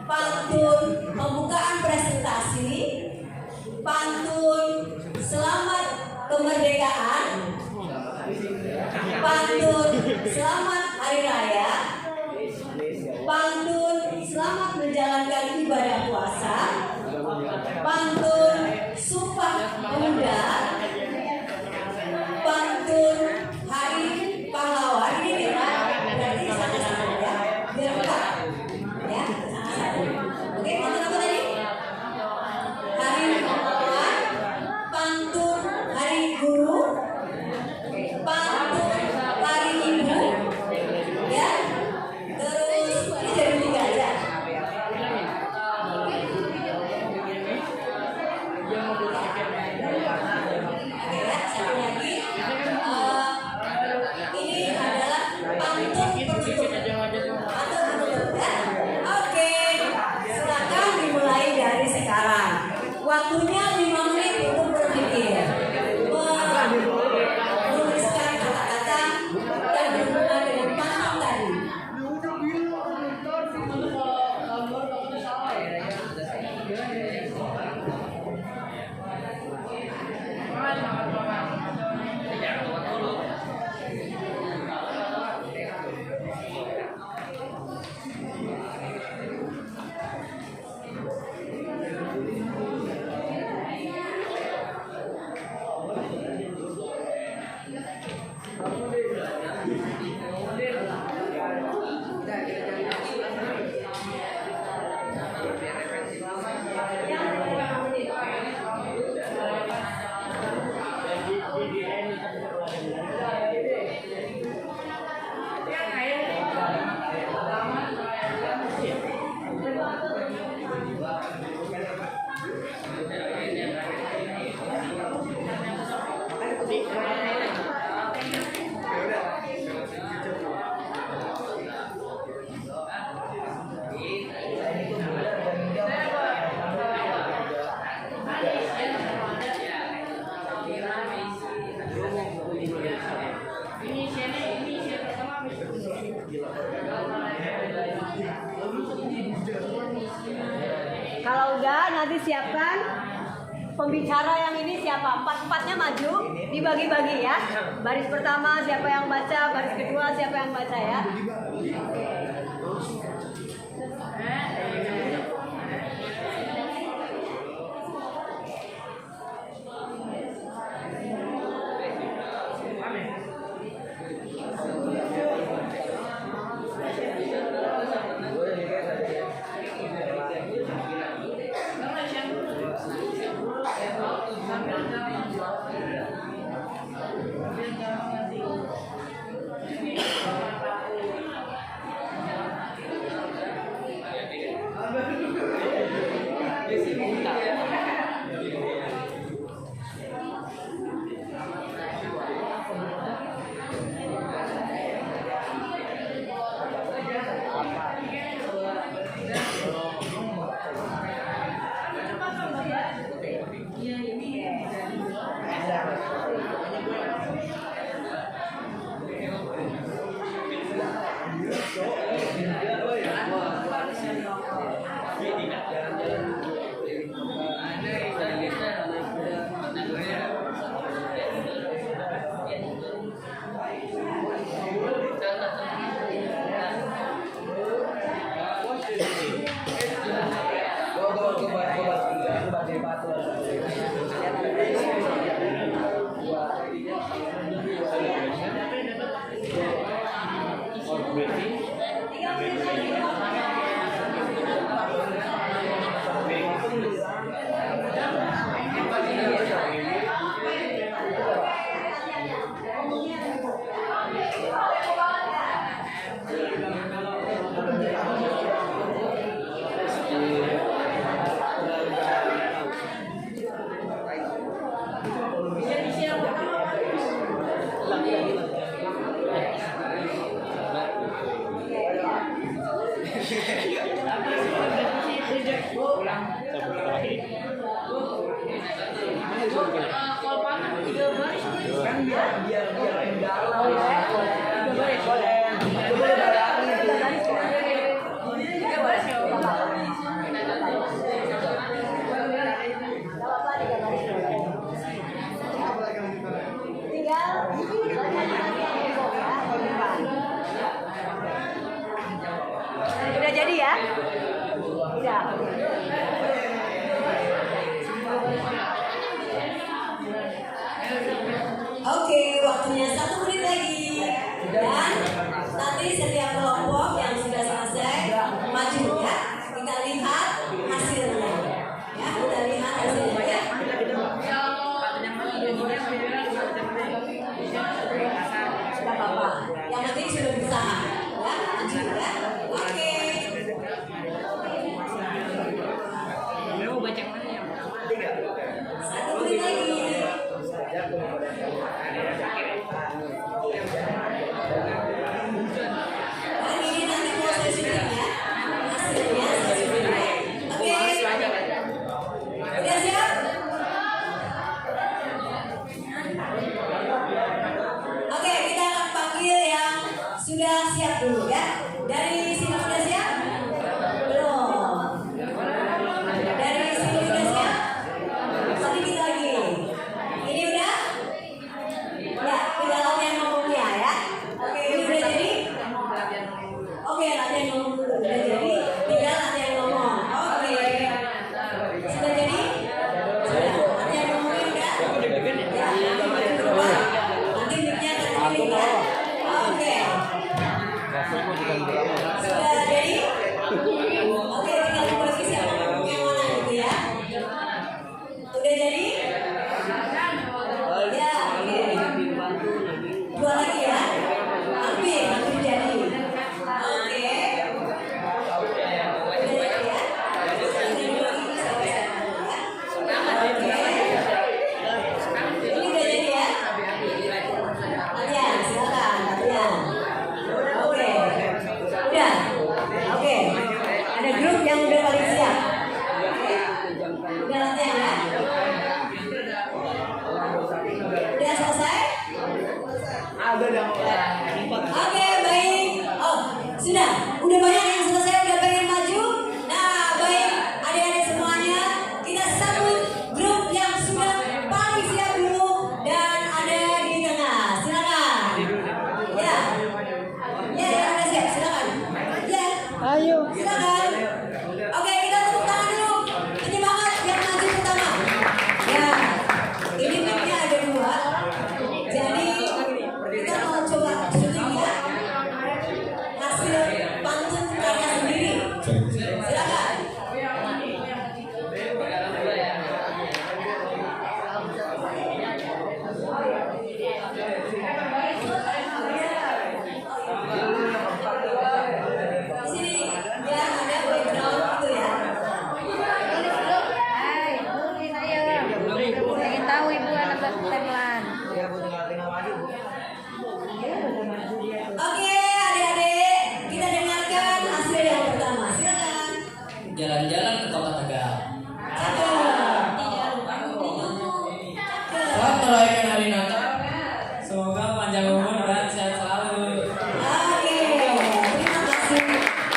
pantun pembukaan presentasi, pantun selamat kemerdekaan, pantun selamat hari raya, pantun selamat menjalankan ibadah puasa, pantun sumpah pemuda, pantun hari pahlawan. Ini biar berarti sama-sama, ya. Biar enggak, ya. Oke, pantun apa tadi? Hari pahlawan, pantun hari guru, pantun hari ibu, ya. Kalau udah nanti siapkan pembicara yang ini siapa? Empat-empatnya maju, dibagi-bagi ya. Baris pertama siapa yang baca, baris kedua siapa yang baca ya. Udah jadi ya? Udah. Oke, waktunya 1 menit lagi. Dan nanti setiap kelompok yang sudah selesai maju ya. Kita lihat hasilnya. Ya, kita lihat hasilnya ya. Tidak apa-apa. Yang penting sudah berusaha. Ya, maju ya. Oke. Satu menit lagi. Ini nanti mau saya syuting ya. Hasilnya saya syuting ya. Oke. Udah siap? Oke, kita akan panggil yang sudah siap dulu ya. Dari sini sudah siap? Belum. Dari sini sudah siap? Sedikit lagi. Ini udah? Ya, tinggal latihan ngomongnya ya. Oke, ini udah jadi? Oke, latihan ngomong dulu. Udah jadi? Tinggal latihan ngomong. Oke. Sudah jadi? Sudah. Latihan ngomongnya udah? Ya, maju ke depan. Nanti mic-nya terpilih ya. Oke. Sudah jadi? Oke, tinggal dibagi siapa yang mana gitu ya. Udah jadi? Ya, oke. Dua lagi ya. Hampir jadi. Oke. Udah jadi ya. Ini dibagi siapa ya. Oke. Ini udah jadi ya. Latihan, silakan latihan. Oke. Udah. Sudah? Udah banyak yang selesai, udah pengen maju? Nah, baik adik-adik semuanya, kita sambut grup yang sudah paling siap dulu dan ada di tengah. Silakan. Ya. Ya, ada siap. Silakan. Ya. Ayo. Silakan. Oke, kita tepuk tangan dulu. Penyemangat yang maju pertama. Ya. Ini mic-nya ada 2. Jadi kita mau coba syuting ya. Hasil pantun karya sendiri. Silakan. Di sini biar ada background gitu ya. Pengen tahu ibu anak temelan. Oke, adik-adik, kita dengarkan hasil yang pertama. Silakan. Jalan-jalan ke kota Tegal. Cakep. Selamat merayakan hari Natal. Semoga panjang umur dan sehat selalu. Oke, terima kasih.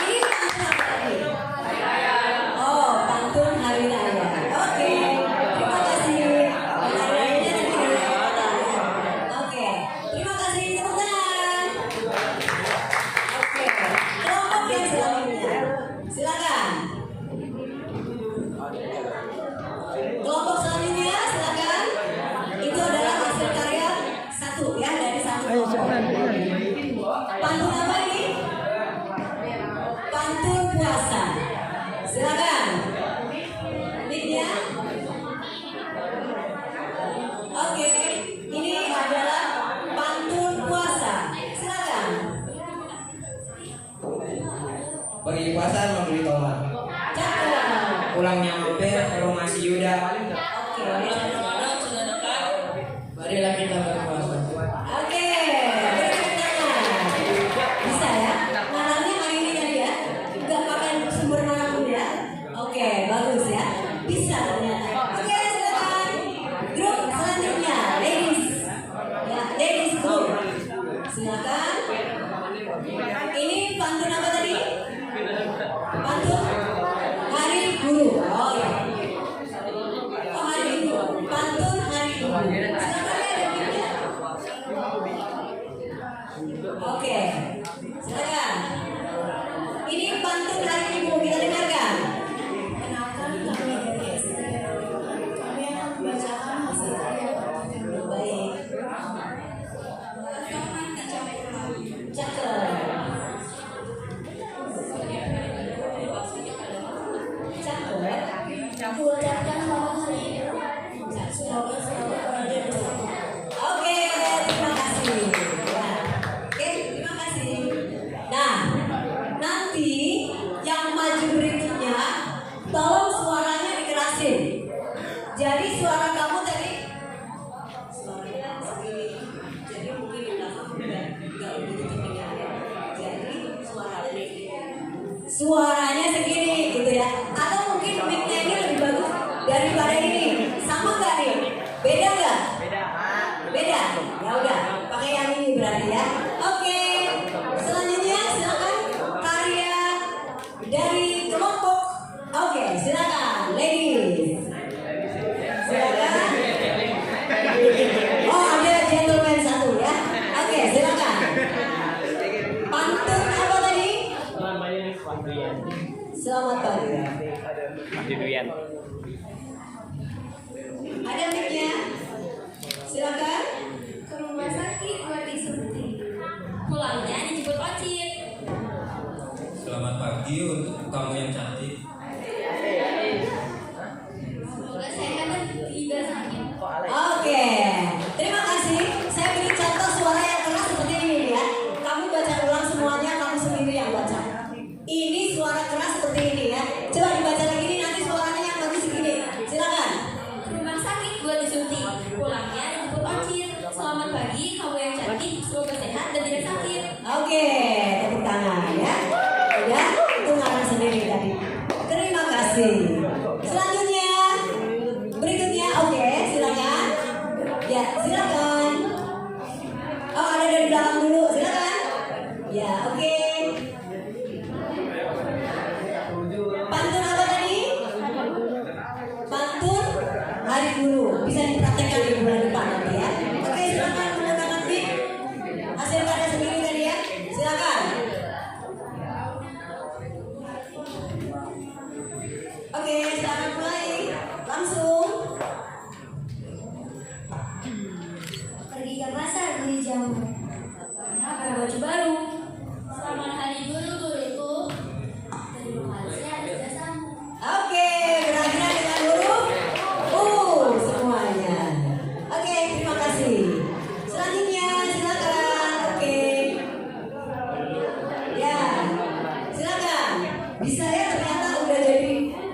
Ini pantun apa tadi? Oh, pantun hari raya. Oke, terima kasih. Hari rayanya nanti di kota ya. Oke, terima kasih. Tepuk tangan. Oke, kelompok yang selanjutnya. Silakan. Kelompok selanjutnya, silakan. Itu adalah hasil karya 1 ya, dari 1 Ayo kelompok. cepetan. Pantun apa ini? Pantun puasa. Silakan. Mic-nya. Oke, ini adalah pantun puasa. Silakan. Pergi pasar membeli tomat, Cakep. pulangnya mampir ke rumah si Yuda. Oke. Ramadan sudah dekat. Marilah kita berpuasa. Oke. Beri tangan. Bisa ya? Ngarangnya hari ini tadi ya? Enggak pakai sumber manapun ya? Oke, bagus ya. Bisa ternyata. Oke, silakan. Grup selanjutnya, ladies. Ya, ladies group. Silakan. Ini pantun apa tadi? Pantun Hari Guru. Oh ya. Oh, Hari Guru. Pantun Hari Guru. Silakan ya, ada mic-nya. Oke, silakan. Ini pantun Hari Ibu, kita dengarkan. Kenalkan kami dari SPD. Kami akan membacakan hasil karya pantun. Baik. Cakep. Cakep. Kuucapkan selamat hari ibu. Semoga selalu berada di sana. Oke, terima kasih. Ya. Oke, terima kasih. Nah, nanti yang maju berikutnya, tolong suaranya dikerasin. Jadi suara kamu tadi, suaranya segini. Jadi mungkin di belakang nggak begitu terdengar ya. Jadi suaranya segini gitu ya. Atau mungkin mic-nya ini lebih bagus daripada ini. Sama nggak nih? Beda nggak? Beda. Ya udah, pakai yang ini berarti ya. Oke. Selanjutnya silakan karya dari kelompok. Oke, silakan ladies. Silakan. Oh, ada gentleman 1 ya. Oke, silakan. Pantun apa tadi? Selamat pagi. Ada mic-nya? Silakan. Ke rumah sakit buat disuntik. Pulangnya dijemput Ocit. Selamat pagi untuk kamu yang cantik. Semoga sehat dan tidak sakit. Oke, terima kasih. Saya beri contoh suara yang keras seperti ini ya. Kamu baca ulang semuanya, kamu sendiri yang baca. Ini suara keras seperti ini ya. Coba dibaca lagi nih, nanti suaranya yang bagus segini. Silakan. Ke rumah sakit buat disuntik. Pulangnya dijemput Ocit. Selamat pagi, kamu yang cantik. Semoga sehat dan tidak sakit. Oke, tepuk tangan ya. Udah, itu ngarang sendiri tadi. Terima kasih. Selanjutnya, berikutnya, oke, silakan. Ya, silakan. Oh, ada dari belakang dulu, silakan. Ya, oke.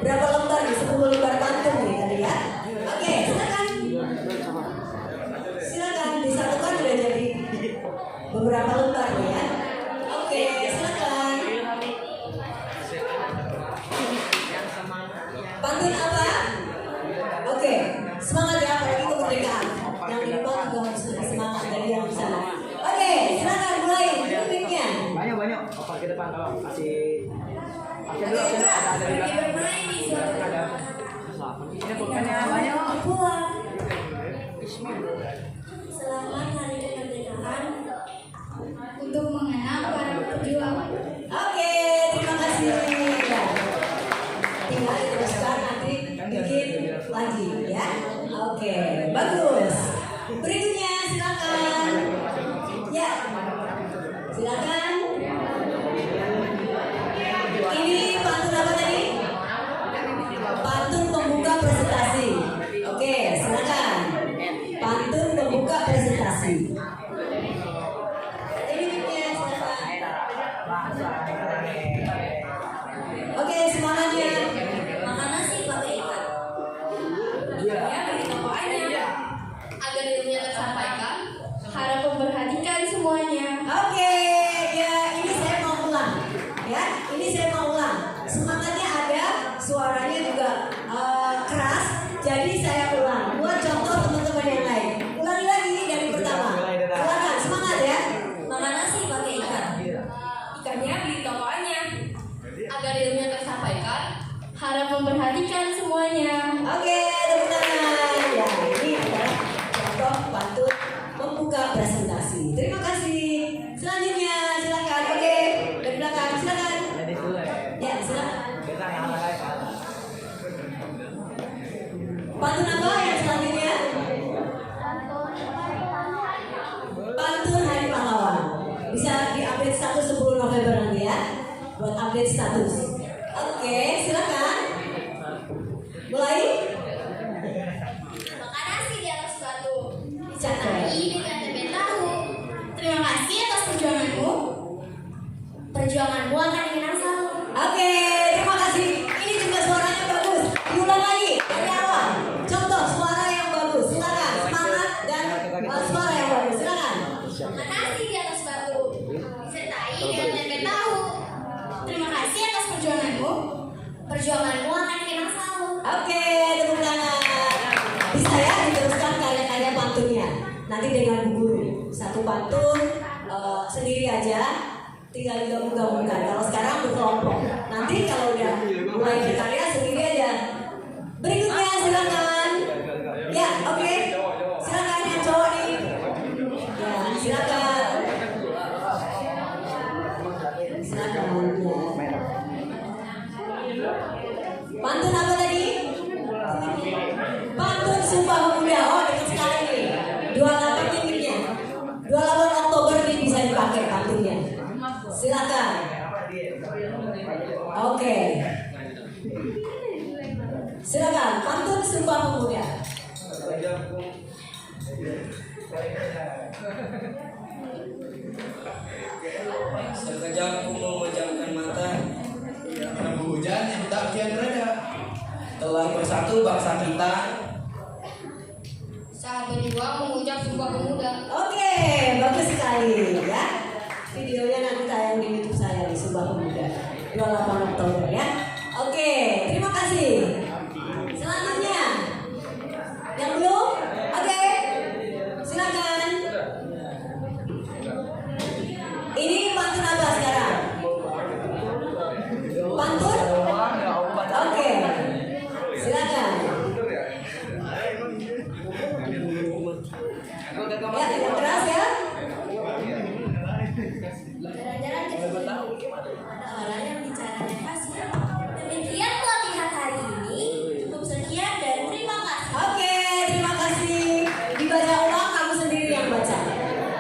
Berapa lembar nih? 10 lembar pantun nih tadi ya. Oke, silakan. Silakan disatukan udah jadi beberapa lembar nih ya. Oke, silakan. Pantun apa? Oke, semangat ya apalagi kemerdekaan. Yang di depan juga harus lebih semangat dari yang di sana. Oke, silakan mulai mic-nya. Banyak. Apa ke depan kalau kasih Oke, keras. Pergi bermain di suatu ini pulpennya banyak. pulang. Selamat Hari Kemerdekaan untuk mengenang para pejuang. Oke, terima kasih. Ya. Tinggal diteruskan nanti bikin lagi ya. Oke, bagus. Berikutnya silakan. Ya, silakan. Ini pantun apa tadi? Pantun pembuka presentasi. Oke, silakan. Pantun pembuka presentasi. Ini mic-nya, silakan. Oke, semangatnya. Makan nasi pakai ikan. Ya, begitu pokoknya. Agar ilmunya tersampaikan, harap memperhatikan semuanya. Oke, ya ini saya mau ulang. Ya, ini saya mau ulang. Semangatnya ada, suaranya juga keras. Jadi saya ulang. Buat contoh teman-teman yang lain. Ulangi lagi dari pertama. Silakan, semangat ya. Makan nasi pakai ikan. Ikannya beli tokoannya. Agar ilmunya tersampaikan, harap memperhatikan semuanya. Oke, tepuk tangan. Ya, ini adalah contoh pantun membuka presentasi. Terima kasih. Selanjutnya, silakan. Oke, dari belakang, silakan. Ya, silakan. Pantun apa yang selanjutnya? Pantun Hari Pahlawan. Bisa diupdate status 10 November nanti ya. Buat update status. Oke, silakan. Mulai. Makan nasi di atas batu. Cakep. Dicatai dengan tempe tahu. Terima kasih atas perjuanganmu. Perjuanganmu akan dikenang selalu. Oke, terima kasih. Ini juga suaranya bagus. Diulang lagi dari awal. Contoh suara yang bagus. Silakan. Semangat dan suara yang bagus. Silakan. Makan nasi di atas batu. Disertai dengan tempe tahu. Terima kasih atas perjuanganmu. Perjuanganmu akan dikenang selalu. Oke, tepuk tangan. Bisa ya diteruskan karya-karya pantunnya. Nanti dengan Bu Guru. Satu pantun sendiri aja. Tinggal digabung-gabungkan. Kalau sekarang berkelompok. Nanti kalau udah mulai berkarya sendiri aja. Berikutnya silakan. Ya, oke. Silakan yang cowok nih. Ya, silakan. Silakan. Ya. Pantun apa tadi? Pantun Sumpah Pemuda. Oh, dekat sekali nih. 28 titiknya. 28 Oktober ini bisa dipakai pantunnya. Silakan. Oke. Silakan. Pantun Sumpah Pemuda. Sekejap aku memejamkan mata, Rabu hujan yang tak kian reda. telah bersatu bangsa kita. Saat berjuang mengucap sumpah pemuda. Oke, bagus sekali ya. Videonya nanti tayang di YouTube saya di Sumpah Pemuda 28 Oktober ya. Oke, terima kasih. Selanjutnya, yang belum? Oke, silakan. Ini pantun apa sekarang? Pantun? Oke, silakan. Ya, tidak keras ya. Jalan-jalan ke sini. Ada orang yang bicaranya kasih. Demikian pelatihan hari ini. Cukup sekian dan terima kasih. Oke, terima kasih. Dibaca ulang kamu sendiri yang baca.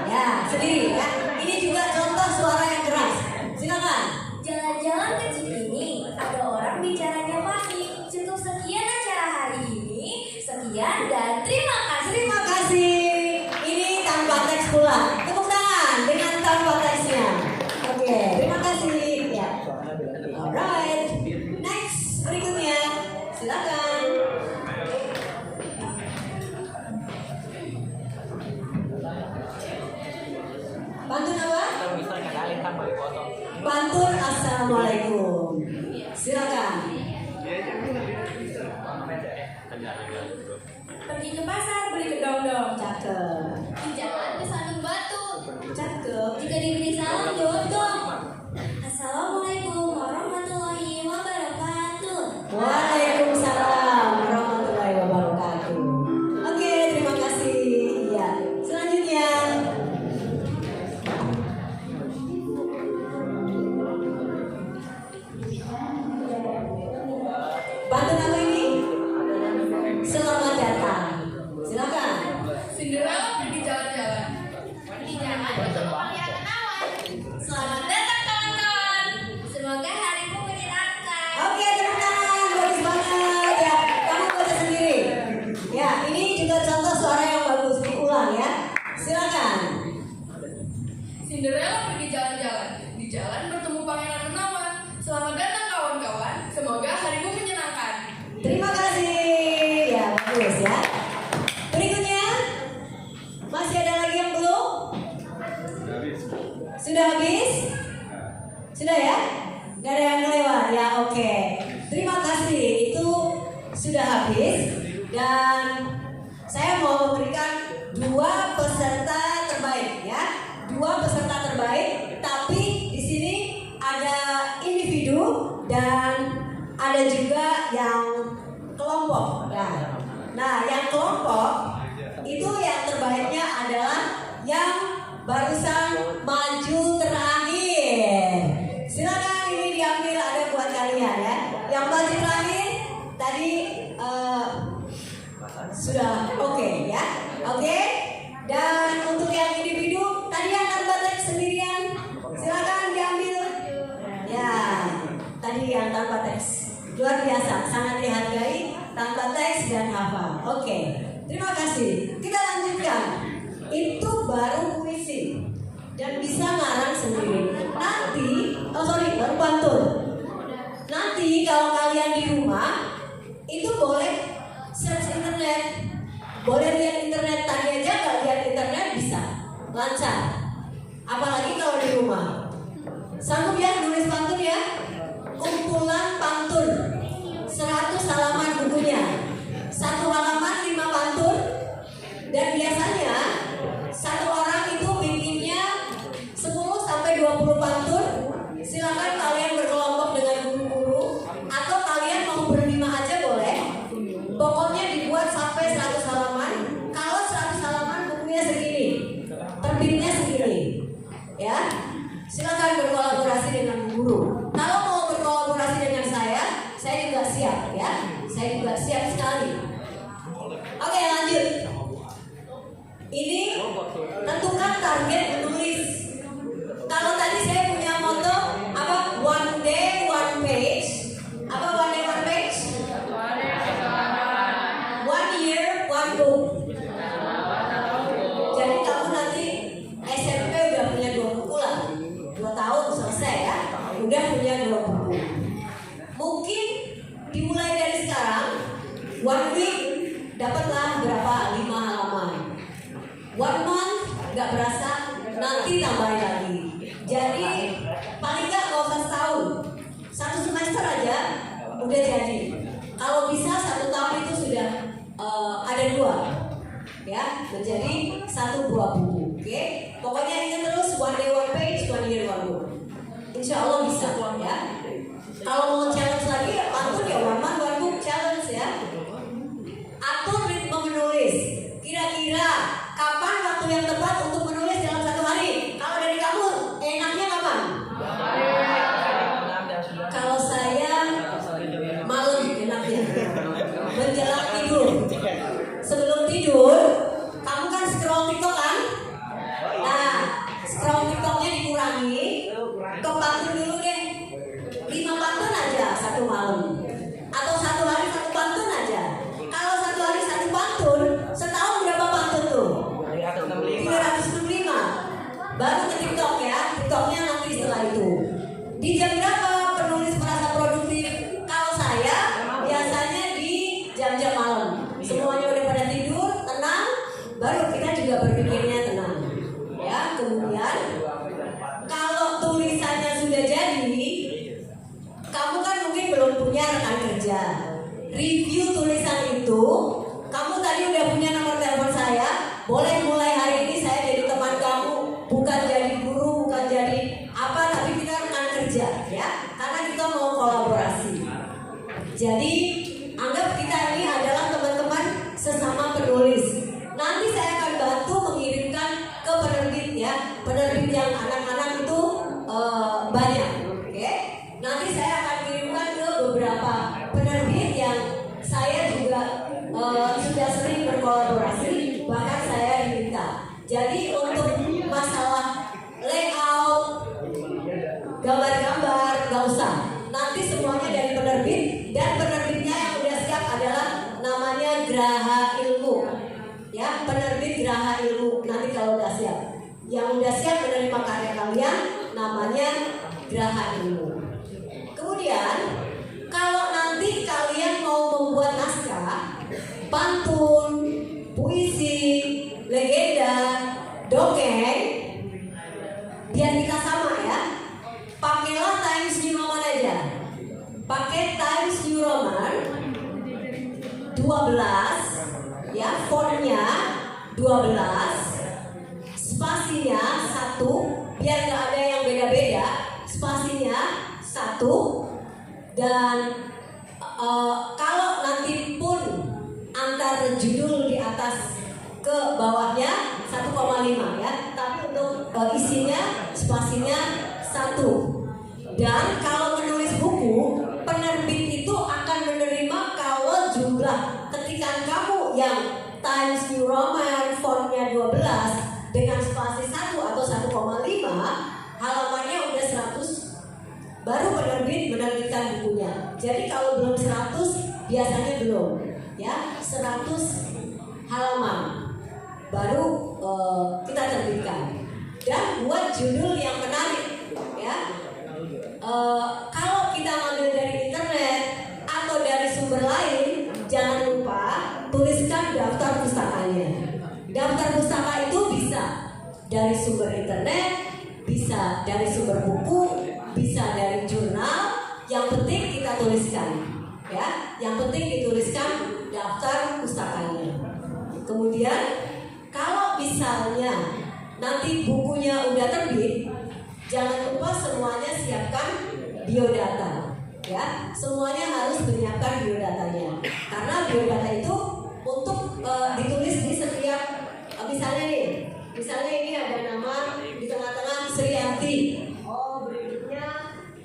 Ya, sendiri ya. Ini juga contoh suara yang keras. Silakan. Jalan-jalan ke sini. Ada orang bicaranya pasti. Cukup sekian acara hari ini. Sekian dan terima kasih. Terima kasih. Ini tanpa teks pula. Tepuk tangan dengan tanpa teksnya. Oke, terima kasih. Ya. Alright. Next, berikutnya. Assalamualaikum. Silakan. Pergi ke pasar beli kedong-dong. Cakep. Di jalan ke Sandung Batu. Cakep. Jika diberi salam jawab dong. Assalamualaikum warahmatullahi wabarakatuh. Waalaikumsalam warahmatullahi wabarakatuh. Oke, terima kasih. Ya, selanjutnya. Pantun apa ini? Selamat datang. Silakan. Cinderella pergi jalan-jalan. Di jalan bertemu pangeran menawan. Selamat datang kawan-kawan. Semoga harimu menyenangkan. Oke, tepuk tangan, bagus banget ya. Kamu baca sendiri. Ya, ini juga contoh suara yang bagus. Diulang ya. Silakan. Cinderella pergi jalan-jalan. Di jalan bertemu pangeran menawan. Selamat datang kawan-kawan. Semoga harimu menyenangkan. Terima kasih. Ya, bagus ya. Berikutnya, masih ada lagi yang belum? Sudah habis? Sudah ya? Gak ada yang lewat ya, oke. Terima kasih, itu sudah habis. Dan saya mau memberikan 2 peserta terbaik ya. 2 peserta terbaik, tapi di sini ada individu dan ada juga yang kelompok. Nah, yang kelompok itu yang terbaiknya adalah yang barusan maju terakhir. Silakan ini diambil, ada buat kalian ya. Yang maju terakhir tadi sudah oke ya. Oke. Dan untuk yang individu tadi yang tanpa teks sendirian, silakan diambil. Ya, tadi yang tanpa teks. Luar biasa, sangat dihargai, tanpa teks dan hafal. Oke, terima kasih. Kita lanjutkan. Itu baru puisi dan bisa ngarang sendiri. Nanti, baru pantun. Nanti kalau kalian di rumah itu boleh search internet, boleh lihat internet. Tadi aja kalau lihat internet bisa lancar. Apalagi kalau di rumah. Sanggup ya nulis pantun ya? Kumpulan pantun 100 halaman bukunya. 1 halaman 5 pantun. Dan biasanya satu orang itu bikinnya 10 sampai 20 pantun. Silakan kalian berkelompok dengan guru-guru atau kalian mau berlima aja boleh. Pokoknya dibuat sampai 100 halaman. Kalau 100 halaman bukunya segini, terbitnya segini. Ya. Silakan berkolaborasi dengan guru. Kalau mau berkolaborasi dengan saya juga siap ya. Saya juga siap sekali. Oke, lanjut. Ini tentukan target menulis. Kalau tadi saya punya moto apa? One day one page. Apa one day one page? One year one book. Jadi kamu nanti SMP udah punya 2 buku lah. 2 tahun selesai ya. Udah punya 2 buku. Mungkin dimulai dari sekarang. 1 week dapatlah berapa? 5 halaman. 1 month gak berasa, nanti tambahin lagi. Jadi paling gak usah setahun, 1 semester aja udah jadi. Kalau bisa 1 tahun itu sudah ada 2 ya, menjadi 1 buah buku. Oke, pokoknya ingat terus one day one page, one year one book. Insya Allah bisa ya. Kalau mau challenge lagi, pantun ya one month one book challenge ya. Atur ritme menulis. Kira-kira kapan waktu yang tepat untuk menulis dalam 1 hari? Kalau dari kamu, enaknya kapan? Kalau saya malam enaknya. Menjelang tidur. Sebelum tidur, kamu kan scroll TikTok kan? Nah, scroll TikToknya dikurangi. Ke pantun dulu deh. 5 pantun aja 1 malam. Atau 1 hari 1 pantun aja. Kalau 1 hari 1 pantun, setahun berapa pantun tuh? 365. Baru ke TikTok ya. TikToknya nanti setelah itu. Di jam berapa penulis merasa produktif? Kalau saya biasanya di jam-jam malam. Semuanya udah pada tidur, tenang. Baru kita juga berpikirnya tenang. Ya, kemudian kalau tulisannya sudah jadi, Jadi anggap kita ini adalah teman-teman sesama penulis. Nanti saya akan bantu mengirimkan ke penerbit ya, penerbit yang anak-anak itu banyak, oke? Nanti saya akan kirimkan ke beberapa penerbit yang saya juga sudah sering berkolaborasi, bahkan saya diminta. Jadi untuk masalah layout, gambar-gambar, nggak usah. Nanti semuanya dari penerbit, dan penerbitnya yang udah siap adalah namanya Graha Ilmu. Ya, penerbit Graha Ilmu. Nanti kalau udah siap, yang udah siap menerima karya kalian, namanya Graha Ilmu. Kemudian, kalau nanti kalian mau membuat naskah, pantun, puisi, legenda, dongeng, biar kita sama ya. Pakailah Times New Roman aja. Pakai Times New Roman 12 ya, fontnya 12, spasinya 1, biar nggak ada yang beda-beda. Spasinya 1, dan kalau nanti pun antar judul di atas ke bawahnya 1,5 ya, tapi untuk isinya spasinya 1. Dan kalau menulis buku, penerbit itu akan menerima kalau jumlah ketikan kamu yang Times New Roman fontnya 12 dengan spasi 1 atau 1,5, halamannya udah 100, baru penerbit menerbitkan bukunya. Jadi kalau belum 100 biasanya belum ya, 100 halaman baru kita terbitkan. Dan buat judul yang menarik ya, kalau kita ngambil dari internet atau dari sumber lain, jangan lupa tuliskan daftar pustakanya. Daftar pustaka itu bisa dari sumber internet, bisa dari sumber buku, bisa dari jurnal. Yang penting kita tuliskan ya, yang penting dituliskan daftar pustakanya. Kemudian kalau misalnya nanti bukunya udah terbit, jangan lupa semuanya siapkan biodata ya, semuanya harus menyiapkan biodatanya, karena biodata itu untuk ditulis di setiap misalnya ini ada nama di tengah-tengah Srianti, berikutnya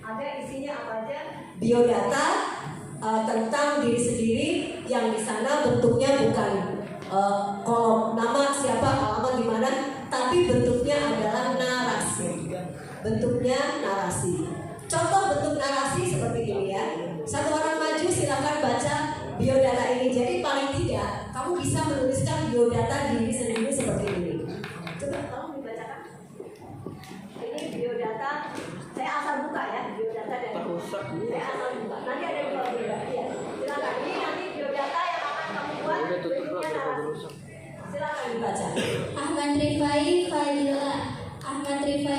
ada isinya apa aja, biodata tentang diri sendiri yang di sana bentuknya bukan kolom nama siapa, alamat di mana, tapi bentuknya adalah narasi. Bentuknya narasi. Contoh bentuk narasi seperti ini ya. Satu orang maju, silakan baca biodata ini. Jadi paling tidak kamu bisa menuliskan biodata diri sendiri seperti ini. Coba kamu dibacakan. Ini biodata. Saya asal buka ya, biodata dari. Saya asal buka. Nanti ada 2 biodata ya. Silakan. Ini nanti biodata yang akan kamu buat bentuknya narasi. Silakan dibaca. Ahmad Rifai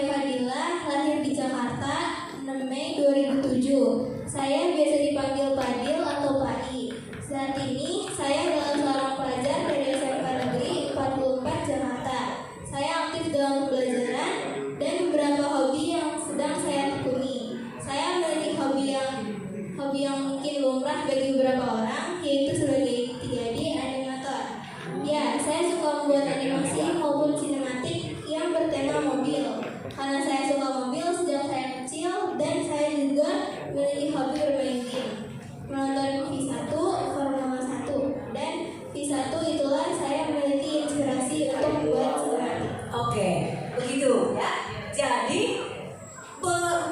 Fadila lahir di Jakarta 6 Mei 2007. Saya biasa dipanggil Padil atau Pai. Saat ini saya adalah seorang pelajar dari SMK Negeri 44 Jakarta. Saya aktif dalam pembelajaran dan beberapa hobi yang sedang saya tekuni. Saya memiliki hobi yang mungkin lumrah bagi beberapa orang, yaitu sebagai 3D animator. Ya, saya suka membuat animasi maupun sinematik yang bertema mobil. Karena saya suka mobil sejak saya kecil, dan saya juga memiliki hobi bermain game, menonton V1, Formula 1, dan V1 itulah saya memiliki inspirasi untuk membuat sinematik. Oke, begitu ya. Jadi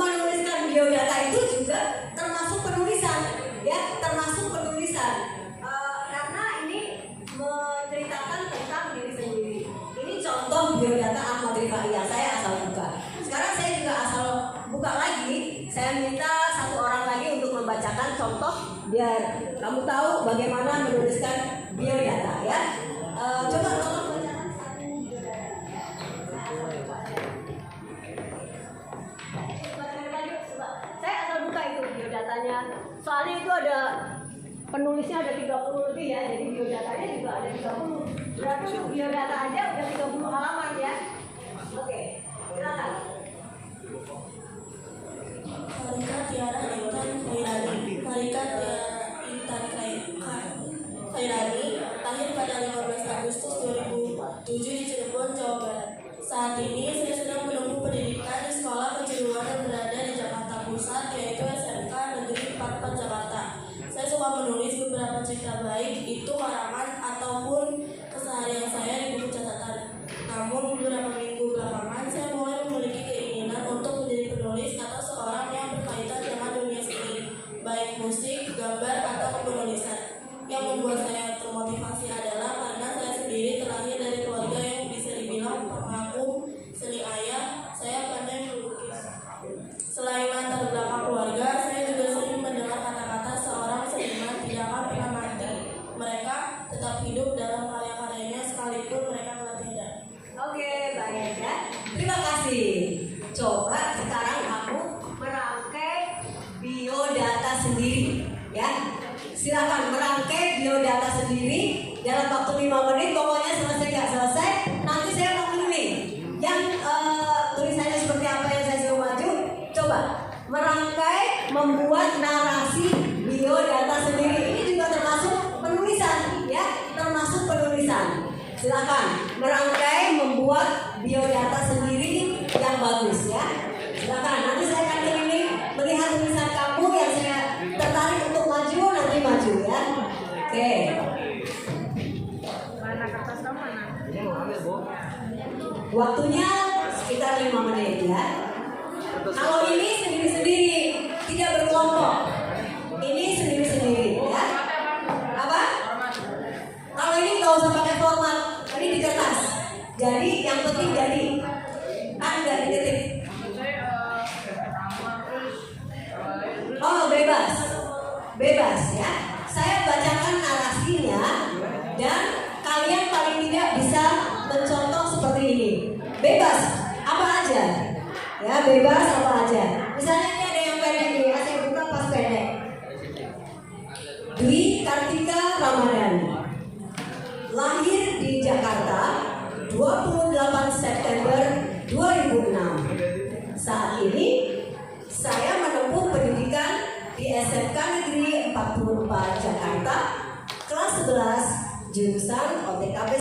menuliskan biodata itu juga termasuk penulisan ya, termasuk penulisan. Karena ini menceritakan tentang diri sendiri. Ini contoh biodata Ahmad Rifai yang saya asal buka. Sekarang saya juga asal buka lagi. Saya minta satu orang lagi untuk membacakan contoh biar kamu tahu bagaimana menuliskan biodata ya. Coba tolong bacakan satu biodata. Saya asal buka itu biodatanya. Soalnya itu ada penulisnya ada 30 lebih ya, jadi biodatanya juga ada 30. Berarti untuk biodata aja udah 30 halaman ya. Oke, silakan. Marika Tiara Intan Khairani. Marika Tiara Yang membuat saya termotivasi adalah karena saya sendiri terlahir dari keluarga yang bisa dibilang pengaku seni ayah. Saya pandai melukis. Selain latar belakang keluarga, saya juga sering mendengar kata-kata seorang seniman tidak akan pernah mati. Mereka tetap hidup dalam karya-karyanya sekalipun mereka telah tiada. Oke, baik ya. Terima kasih. Coba sekarang kamu merangkai biodata sendiri, ya. Silakan merangkai biodata sendiri dalam waktu 5 menit. Pokoknya selesai nggak selesai, nanti saya mau pilih yang tulisannya seperti apa yang saya suruh maju. Coba merangkai, membuat narasi biodata sendiri. Ini juga termasuk penulisan, ya, termasuk penulisan. Silakan merangkai, membuat biodata sendiri yang bagus, ya. Silakan. Nanti saya akan pilih melihat tulisan kamu yang saya tertarik untuk maju, nanti maju, ya. Oke. Mana kertas kamu mana? Ini mau ambil, Bu. Waktunya sekitar 5 menit, ya. Kalau ini sendiri-sendiri, tidak berkelompok. Ini sendiri-sendiri, ya. Apa? Kalau ini nggak usah pakai format, ini di kertas. Jadi yang penting jadi kan nggak diketik. Oh bebas, bebas ya. Saya bacakan narasinya dan kalian paling tidak bisa mencontoh seperti ini. Bebas, apa aja? Ya bebas apa aja. Misalnya ini ada yang pendek nih, saya buka pas pendek. Dwi Kartika Ramadhani, lahir di Jakarta 28 September 2006. Saat ini saya menempuh pendidikan di SMK Negeri 44 Jakarta, kelas 11, jurusan OTKP